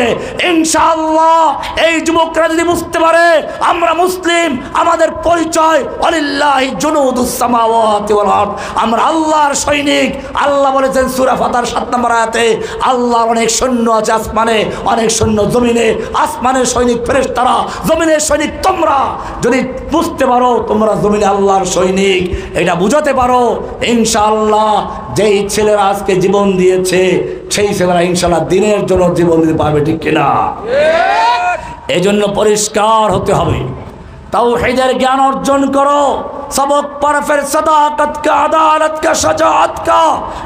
ইনশাআল্লাহ এই যুবকরা যদি বুঝতে পারে আমরা মুসলিম, আমাদের পরিচয় ওয়ালিল্লাহি জুনুদুস সামাওয়াতি ওয়াল আরদ, আমরা আল্লাহর সৈনিক। আল্লাহ বলেছেন সূরা ফাতার 7 নম্বর আয়াতে, আল্লাহর অনেক সৈন্য আছে আসমানে, অনেক সৈন্য জমিনে। আসমানের সৈনিক ফেরেশতারা, জমিনের সৈনিক তোমরা। যদি বুঝতে পারো তোমরা জমিনে আল্লাহর সৈনিক, এটা বুঝাতে পারো, ইনশাআল্লাহ যেই ছেলেরা আজকে জীবন দিয়েছে সেই ছেলেরা ইনশাআল্লাহ দিনের জন্য জীবন দিতে পারবে, ঠিক কিনা? এই জন্য পরিষ্কার হতে হবে, তাওহীদের জ্ঞান অর্জন করো, सबक पर फिर सदाकत का, अदालत का, शजाअत का,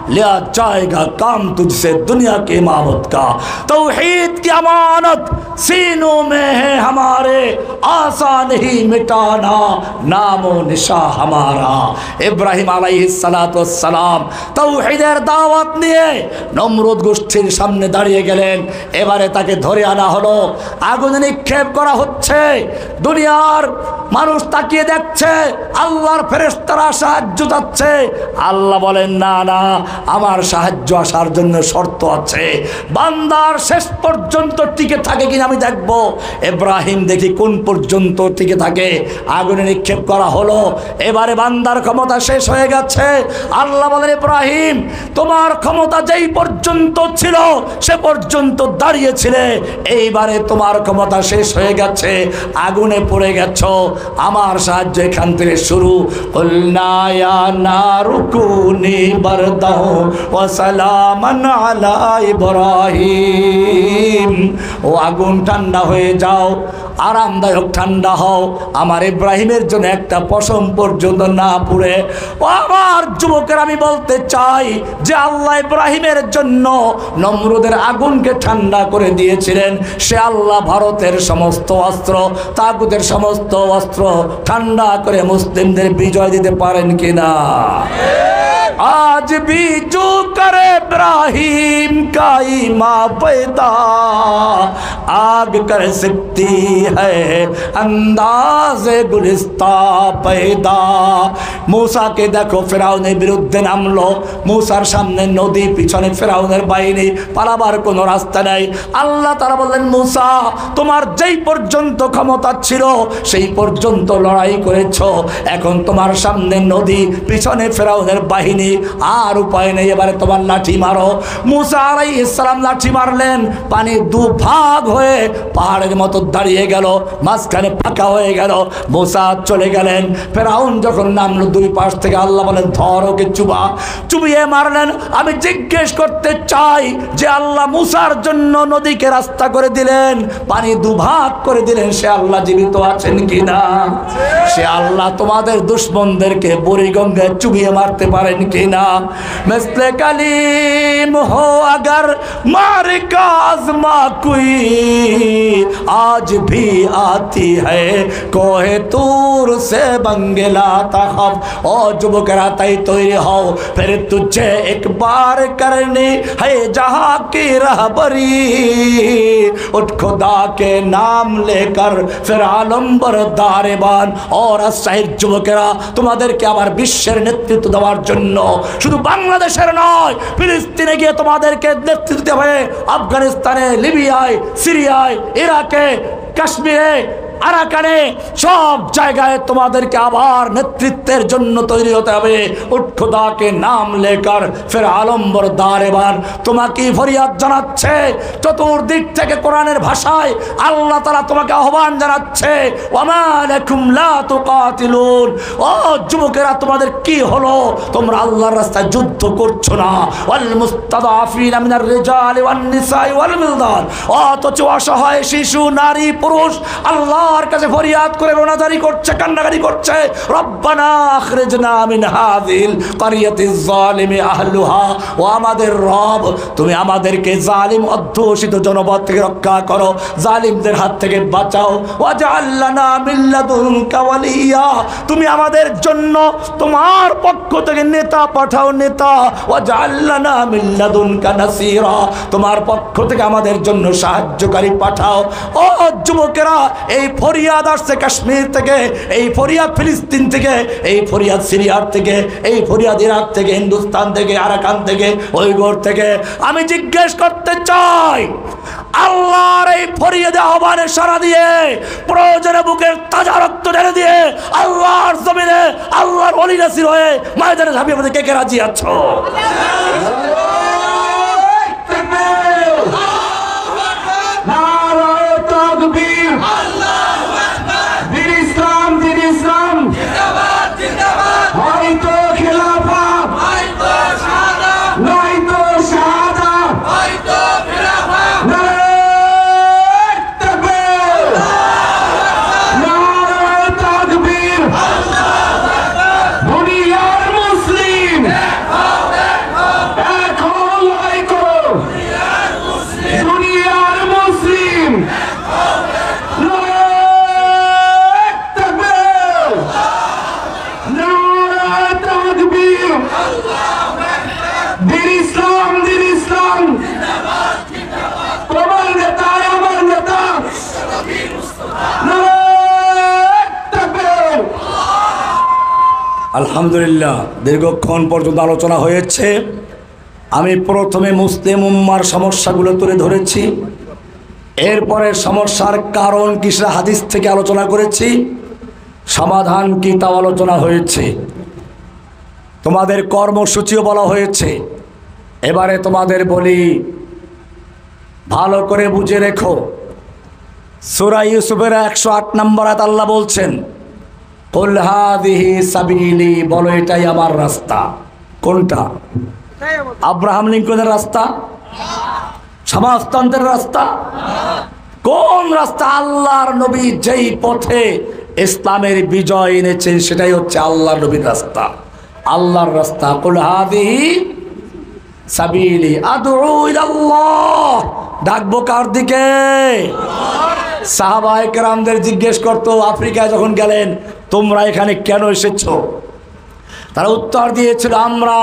लिया जाएगा काम तुझसे दुनिया की इमामत का। तौहीद की अमानत सीनों में है हमारे, आसान ही मिटाना नामो निशा हमारा। इब्राहिम अलैहिस्सलाम तौहीদের দাওয়াত নিয়ে নমরুদ গোষ্ঠীর সামনে দাঁড়িয়ে গেলেন। এবারে তাকে ধরে আনা হলো, আগুনে নিক্ষেপ করা হচ্ছে। দুনিয়ার মানুষ তাকিয়ে দেখছে, আল্লাহর ফেরেশতারা সাহায্য চাচ্ছে। আল্লাহ বলেন না না, আমার সাহায্য আসার জন্য শর্ত আছে, বান্দার শেষ পর্যন্ত টিকে থাকে কিনা আমি দেখব। ইব্রাহিম দেখি কোন পর্যন্ত টিকে থাকে। আগুনে নিক্ষেপ করা হলো, এবারে বান্দার ক্ষমতা শেষ হয়ে গেছে। আল্লাহ বলেন ইব্রাহিম, তোমার ক্ষমতা যেই পর্যন্ত ছিল সে পর্যন্ত দাঁড়িয়েছিলে, এইবারে তোমার ক্ষমতা শেষ হয়ে গেছে, আগুনে পড়ে গেছো, আমার সাহায্য এখান থেকে শুরু। কুলনা ইয়া নারু কুনি বারদাহ ওয়া সালামান আলা ইব্রাহিম, ও আগুন ঠান্ডা হয়ে যাও, আরামদায়ক ঠান্ডা হও, আমার ইব্রাহিমের জন্য একটা পশম পর্যন্ত না পুড়ে। ও আমার যুবকের, আমি বলতে চাই যে আল্লাহ ইব্রাহিমের জন্য নমরুদের আগুনকে ঠান্ডা করে দিয়েছিলেন, সে আল্লাহ ভারতের সমস্ত অস্ত্র, তাগুতের সমস্ত অস্ত্র ঠান্ডা করে মুসলিমদের বিজয় দিতে পারেন কিনা? आज भी जो करे इब्राहिम का ईमान पैदा, आग कर सकती है अंदाज़े गुलिस्ता पैदा। मूसा के देखो ফিরাউনের বিরুদ্ধে নামলো, मूसाর সামনে নদী, পিছনে ফিরাউনের বাহিনী, পালাবার কোনো রাস্তা নাই। আল্লাহ তাআলা বললেন, मूसा তোমার যেই পর্যন্ত ক্ষমতা ছিল সেই পর্যন্ত লড়াই করেছো, এখন তোমার সামনে নদী, পিছনে ফিরাউনের বাহিনী, আর উপায় নেই, এবারে তোমার লাঠি মারো। मूसा আলাইহিস সালাম লাঠি মারলেন, পানি দুভাগ হয়ে পাহাড়ের মতো দাঁড়িয়ে গেল, মাঝখানে ফাঁকা হয়ে গেল। मूसा চলে গেলেন। ফিরাউন যখন নামলো, দুই পাশ থেকে আল্লাহ বলেন ধর ওকে চুবা, চুবিয়ে মারলেন। আমি জিজ্ঞেস করতে চাই যে আল্লাহ मूसाর জন্য নদীকে রাস্তা করে দিলেন, পানি দুভাগ করে দিলেন, সে আল্লাহ জীবিত আছেন কিনা? সে আল্লাহ তোমাদের দুশমনদেরকে বুড়িগঙ্গায় চুবিয়ে মারতে পারেন কিনা? मिस्ले कलीम हो अगर मार का आजमा कोई, आज भी आती है कोहे तूर से बंगला तखफ। ओ जुबकरा तय तैयारी हो, फिर तुझे एक बार करनी है जहां की रहबरी, उठ खुदा के नाम लेकर फिर आलम्बर दारेबान। और असाहिर जुबकरा তোমাদেরকে আবার বিশ্বের নেতৃত্ব দেওয়ার জন্য শুধু বাংলাদেশের নয়, ফিলিস্তিনে গিয়ে তোমাদেরকে নেতৃত্ব দিতে হবে, আফগানিস্তানে, লিবিয়ায়, সিরিয়ায়, ইরাকে, কাশ্মীরে, আরাকানে, সব জায়গায় তোমাদেরকে আবার নেতৃত্বের জন্য তৈরি হতে হবে। উঠ খুদাকে নাম লেকার ফের আলম্বর দারেবান। তোমাকে ফরিয়াদ জানাচ্ছে চতুর্দিক থেকে কোরআনের ভাষায় আল্লাহ তাআলা তোমাকে আহ্বান জানাচ্ছে, ওয়ামা লাকুম লা তুকাতিলুন। ও যুবকেরা, তোমাদের কি হলো? তোমরা আল্লাহর রাস্তায় যুদ্ধ করছো না। ওয়াল মুস্তাদাফিনা মিনার রিজালি ওয়ান নিসাই ওয়াল মিলদান, অথচ অসহায় শিশু, নারী, পুরুষ আল্লাহ আল্লাহর কাছে ফরিয়াদ করে রোনাজারি করছে, কান্নাকারি করছে, রব্বানা আখরিজনা মিন হাযিল ক্বরিয়াতিজ যালিমি আহলুহা, ও আমাদের রব তুমি আমাদেরকে জালিম অধ্যুষিত জনপদ থেকে রক্ষা করো, জালিমদের হাত থেকে বাঁচাও। ওয়াজআল লানা মিন লাদুনকা ওয়ালিয়া, তুমি আমাদের জন্য তোমার পক্ষ থেকে নেতা পাঠাও, নেতা। ওয়াজআল লানা মিন লাদুনকা নাসীরা, তোমার পক্ষ থেকে আমাদের জন্য সাহায্যকারী পাঠাও। ও যুবকেরা, এই ফরিয়াদ আসছে কাশ্মীর থেকে, এই ফরিয়াদ ফিলিস্তিন থেকে, এই ফরিয়াদ সিরিয়ার থেকে, এই ফরিয়াদ ইরাক থেকে, হিন্দুস্তান থেকে, আরাকান থেকে, উইগুর থেকে। আমি জিজ্ঞেস করতে চাই, আল্লাহর এই ফরিয়াদে আহ্বানে সাড়া দিয়ে, প্রয়োজনে বুকের তাজা রক্ত ঢেলে দিয়ে আল্লাহর জমিনে আল্লাহর ওলি নাসির হয়ে ময়দানে ঝাঁপিয়ে পড়তে কে কে রাজি আছো? আলহামদুলিল্লাহ, দীর্ঘক্ষণ পর্যন্ত আলোচনা হয়েছে। আমি প্রথমে মুসলিম উম্মার সমস্যাগুলো তুলে ধরেছি, এরপরে সমস্যার কারণ কি সেটা হাদিস থেকে আলোচনা করেছি, সমাধান কি তাও আলোচনা হয়েছে, তোমাদের কর্মসূচিও বলা হয়েছে। এবারে তোমাদের বলি, ভালো করে বুঝে রেখো, সূরা ইউসুফের 108 নম্বর আয়াত আল্লাহ বলছেন, কুল হাযিহি সাবিলি, বলো এটাই আমার রাস্তা। কোনটা? আব্রাহাম লিঙ্কনের রাস্তা? সমাজতন্ত্রের রাস্তা? কোন রাস্তা? আল্লাহর নবী যেই পথে ইসলামের বিজয় এনেছেন সেটাই হচ্ছে আল্লাহর নবীর রাস্তা, আল্লাহর রাস্তা। কুল হাযিহি সাবিলি আদউ ইলাল্লাহ, ডাকবো কার দিকে? সাহাবায়ে কেরামদের জিজ্ঞেস করতো, আফ্রিকায় যখন গেলেন, তোমরা এখানে কেন এসেছো? তারা উত্তর দিয়েছিল, আমরা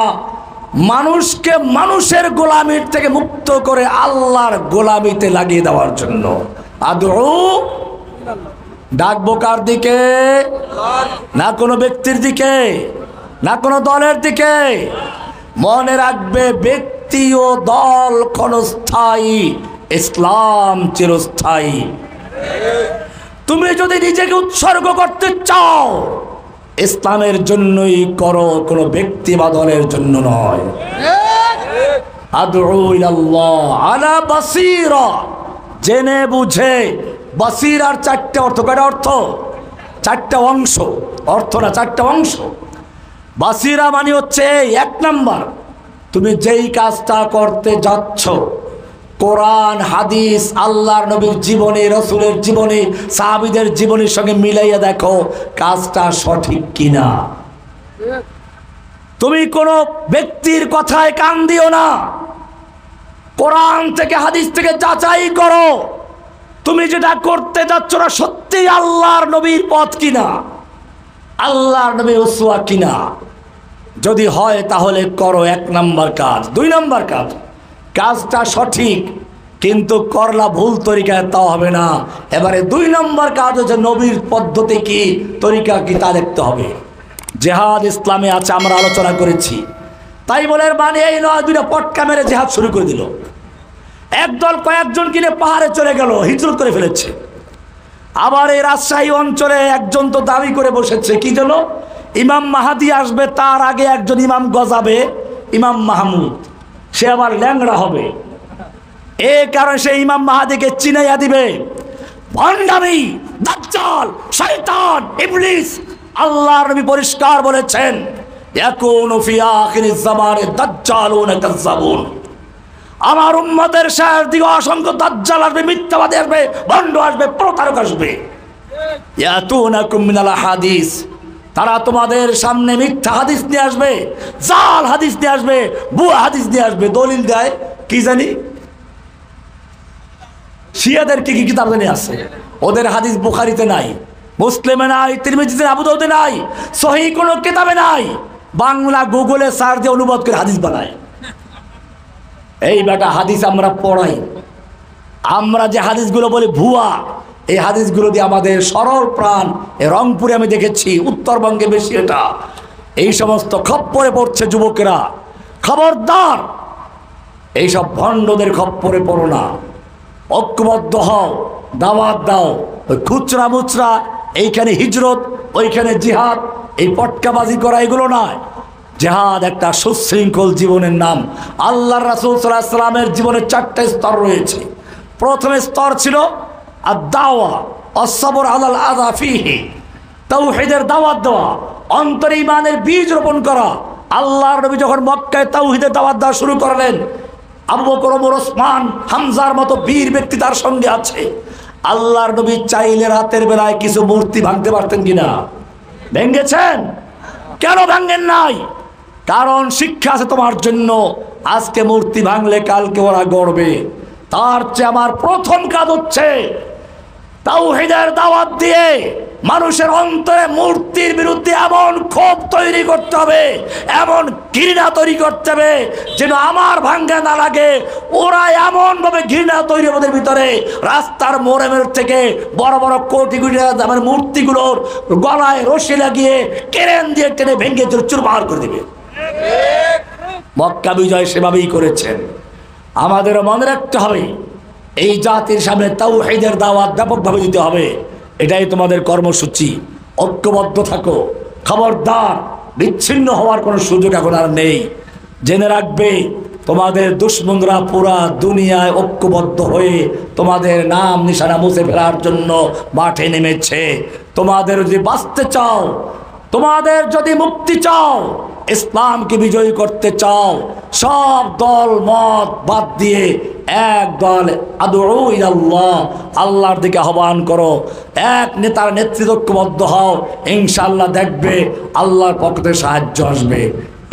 মানুষকে মানুষের গোলামির থেকে মুক্ত করে আল্লাহর গোলামিতে লাগিয়ে দেওয়ার জন্য। আদউ, ডাকবো কার দিকে? না কোনো ব্যক্তির দিকে, না কোনো দলের দিকে। মনে রাখবে, ব্যক্তি ও দল ক্ষণস্থায়ী, ইসলাম চিরস্থায়ী। তুমি যদি নিজেকে উৎসর্গ করতে চাও, ইসলামের জন্যই করো, কোনো ব্যক্তি বা দলের জন্য নয়। আদউ ইলাল্লাহ আলা বাসীরা, জেনে বুঝে। বাসীরার 4টা অর্থ। কয়টা অর্থ? 4টা অংশ, অর্থ না 4টা অংশ। বাসীরা মানে হচ্ছে 1 নাম্বার, তুমি যেই কাজটা করতে যাচ্ছ, কোরআন হাদিস আল্লাহর নবীর জীবনে, রসুলের জীবনে, সাহাবীদের জীবনের সঙ্গে মিলাইয়া দেখো কাজটা সঠিক কিনা। তুমি কোনো ব্যক্তির কথায় কান দিও না, কোরআন থেকে হাদিস থেকে যাচাই করো তুমি যেটা করতে যাচ্ছ না সত্যি আল্লাহর নবীর পথ কিনা, আল্লাহর নবীর উসওয়া কিনা। যদি হয় তাহলে করো 1 নাম্বার কাজ। 2 নাম্বার কাজ, কাজটা সঠিক কিন্তু করলা ভুল তরিকায়, তাও হবে না। এবারে 2 নম্বর কাজ হচ্ছে নবীর পদ্ধতি কি, তরিকা কি তা দেখতে হবে। জেহাদ ইসলামে আছে, আমরা আলোচনা করেছি। তাই বলে মানে এই নয় 2টা পটকা মেরে জেহাদ শুরু করে দিল। একদল কয়েকজন কিনে পাহাড়ে চলে গেল, হিজরত করে ফেলেছে। আবার এই রাজশাহী অঞ্চলে একজন তো দাবি করে বসেছে কি যেন, ইমাম মাহাদি আসবে, তার আগে একজন ইমাম গজাবে, ইমাম মাহমুদ, সে আবার ল্যাংড়া হবে। এই কারণে সে ইমাম মাহাদিকে চিনাইয়া দিবে। ভণ্ডামি, দাজ্জাল, শয়তান, ইবলিস। আল্লাহর নবী পরিষ্কার বলেছেন, ইয়াকুনু ফি আখিরিজ জামানে দাজ্জালুন কাযাবুন, আমার উম্মতের শেষ দিকে অসংখ্য দাজ্জাল আসবে, মিথ্যাবাদী আসবে, ভণ্ড আসবে, প্রতারক আসবে। ইয়াতুনাকুম মিনাল হাদিস, তারা তোমাদের সামনে মিথ্যা হাদিস নিয়ে আসবে, জাল হাদিস নিয়ে আসবে, ভুয়া হাদিস নিয়ে আসবে। দলিল দেয় কি জানি, শিয়াদের কি কি কিতাব জানি আছে, ওদের হাদিস বুখারীতে নাই, মুসলিমে নাই, তিরমিজিতে, আবু দাউদে নাই, সহিহ কোনো কিতাবে নাই। বাংলা গুগলে সার্চ দিয়ে অনুবাদ করে হাদিস বানায়। এই বেটা হাদিস আমরা পড়াই, আমরা যে হাদিসগুলো বলি ভুয়া, এই হাদিসগুলো দিয়ে আমাদের সরল প্রাণ, রংপুরে আমি দেখেছি, উত্তরবঙ্গে বেশি এটা, এই সমস্ত খপ্পরে পড়ছে যুবকেরা। খবরদার, এইসব ভণ্ডদের খপ্পরে পড়ো না, ঐক্যবদ্ধ হও, দাওয়াত দাও। ওই খুচরা মুচরা এইখানে হিজরত, ওইখানে জিহাদ, এই পটকাবাজি করা এগুলো নয়। জিহাদ একটা সুশৃঙ্খল জীবনের নাম। আল্লাহর রাসূল সাল্লাল্লাহু আলাইহি ওয়াসাল্লামের জীবনের 4টা স্তর রয়েছে। প্রথম স্তর ছিল আদ-দাওয়া আস-সাবর আলাল আযা ফীহি, তাওহীদের দাওয়াত দেওয়া, অন্তরে ঈমানের বীজ রোপণ করা। আল্লাহর নবী যখন মক্কায় তাওহীদের দাওয়াত দেওয়া শুরু করলেন, আবু বকর, ওমর, ওসমান, হামজার মতো বীর ব্যক্তি তার সঙ্গে আছে। আল্লাহর নবী চাইলে রাতের বেলায় কিছু মূর্তি ভাঙতে পারতেন কিনা? ভেঙেছেন? কেন ভাঙেন নাই? কারণ শিক্ষা আছে তোমার জন্য। আজকে মূর্তি ভাঙলে কালকে ওরা গড়বে। তার চেয়ে আমার প্রথম কাজ হচ্ছে তাওহীদের দাওয়াত দিয়ে মানুষের অন্তরে মূর্তির বিরুদ্ধে এমন ক্ষোভ তৈরি করতে হবে, এমন ঘৃণা তৈরি করতে হবে যেন আমার ভাঙ্গা না লাগে। ওরা এমনভাবে ঘৃণা তৈরি ওদের ভিতরে, রাস্তার মোড়ে থেকে বড় বড় কোটি কোটি দামের মূর্তিগুলোর গলায় রশি লাগিয়ে কেরেন দিয়ে টেনে ভেঙে চুরমার করে দেবে। মক্কা বিজয় সেভাবেই করেছেন। আমাদেরও মনে রাখতে হবে, এই জাতির সামনে তাওহীদের দাওয়াত ব্যাপকভাবে দিতে হবে। এটাই তোমাদের কর্মসূচি। ঐক্যবদ্ধ থাকো, খবরদার, বিচ্ছিন্ন হওয়ার কোনো সুযোগ এখন আর নেই। জেনে রাখবে, তোমাদের দুশ্মনরা পুরা দুনিয়ায় ঐক্যবদ্ধ হয়ে তোমাদের নাম নিশানা মুছে ফেলার জন্য মাঠে নেমেছে। তোমাদের যদি বাঁচতে চাও, তোমাদের যদি মুক্তি চাও, ইসলামকে বিজয়ী করতে চাও, সব দল মত বাদ দিয়ে এক দল আদউ ইলাল্লাহ, আল্লাহর দিকে আহ্বান করো, এক নেতার নেতৃত্বে ঐক্যবদ্ধ হও। ইনশাআল্লাহ দেখবে আল্লাহর পক্ষ থেকে সাহায্য আসবে।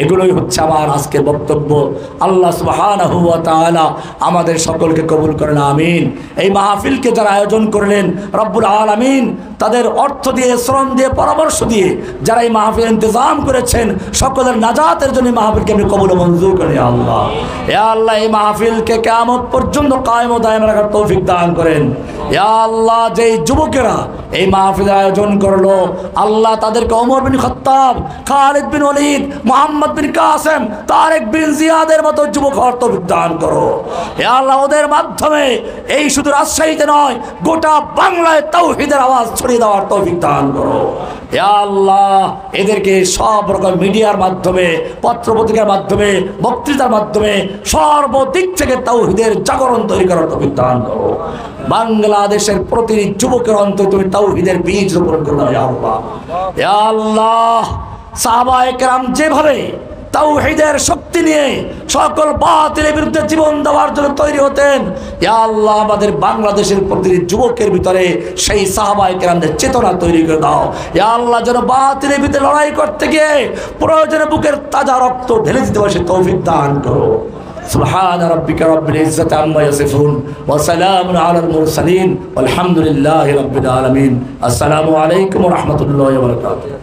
এগুলোই হচ্ছে আমার আজকের বক্তব্য। আল্লাহ সুবহানাহু ওয়া তাআলা আমাদের সকলকে কবুল করেন, আমিন। এই মাহফিলকে যারা আয়োজন করলেন, রব্বুল আলামিন তাদের অর্থ দিয়ে, শ্রম দিয়ে, পরামর্শ দিয়ে যারা এই মাহফিল ইন্তজাম করেছেন, সকলের নাজাতের জন্য মাহফিলকে আপনি কবুল ও মঞ্জুর করেন আল্লাহ। ইয়া আল্লাহ, এই মাহফিলকে কিয়ামত পর্যন্ত কায়েম ও দায়েম রাখার তৌফিক দান করেন। ইয়া আল্লাহ, যেই যুবকেরা এই মাহফিলের আয়োজন করলো, আল্লাহ তাদেরকে ওমর বিন খাত্তাব, খালিদ বিন ওয়ালিদ, মুহাম্মদ বিন কাসেম, তারেক বিন জিয়াদের মতো যুবক হওয়ার তৌফিক দান করো। হে আল্লাহ, ওদের মাধ্যমে এই শুধু রাজশাহীতে নয়, গোটা বাংলায় তাওহীদের আওয়াজ ছড়িয়ে দেওয়ার তৌফিক দান করো। হে আল্লাহ, এদেরকে সব রকম মিডিয়ার মাধ্যমে, পত্রপত্রিকার মাধ্যমে, বক্তৃতার মাধ্যমে সর্বদিক থেকে তাওহীদের জাগরণ তৈরি করার তৌফিক দান করো। বাংলাদেশের প্রতিটি যুবকের অন্তরে তুমি তাওহীদের বীজ রোপণ করো হে আল্লাহ। হে আল্লাহ, সাহাবায়ে কেরাম যেভাবে তাওহীদের শক্তি নিয়ে সকল বাতিলের বিরুদ্ধে জীবন দেওয়ার জন্য তৈরি হতেন, ইয়া আল্লাহ, আমাদের বাংলাদেশের প্রতিটি যুবকের ভিতরে সেই সাহাবায়ে কেরামদের চেতনা তৈরি করে দাও। ইয়া আল্লাহ, যেন বাতিলের বিরুদ্ধে লড়াই করতে গিয়ে প্রয়োজনে বুকের তাজা রক্ত ঢেলে দিতে পারে সে তৌফিক দান করো। সুবহান রাব্বিকা রাব্বিল ইজ্জাতি আম্মা ইয়াসিফুন ওয়া সালামুন আলাল মুরসালিন ওয়ালহামদুলিল্লাহি রাব্বিল আলামিন। আসসালামু আলাইকুম ওয়া রাহমাতুল্লাহি ওয়া বারাকাতুহু।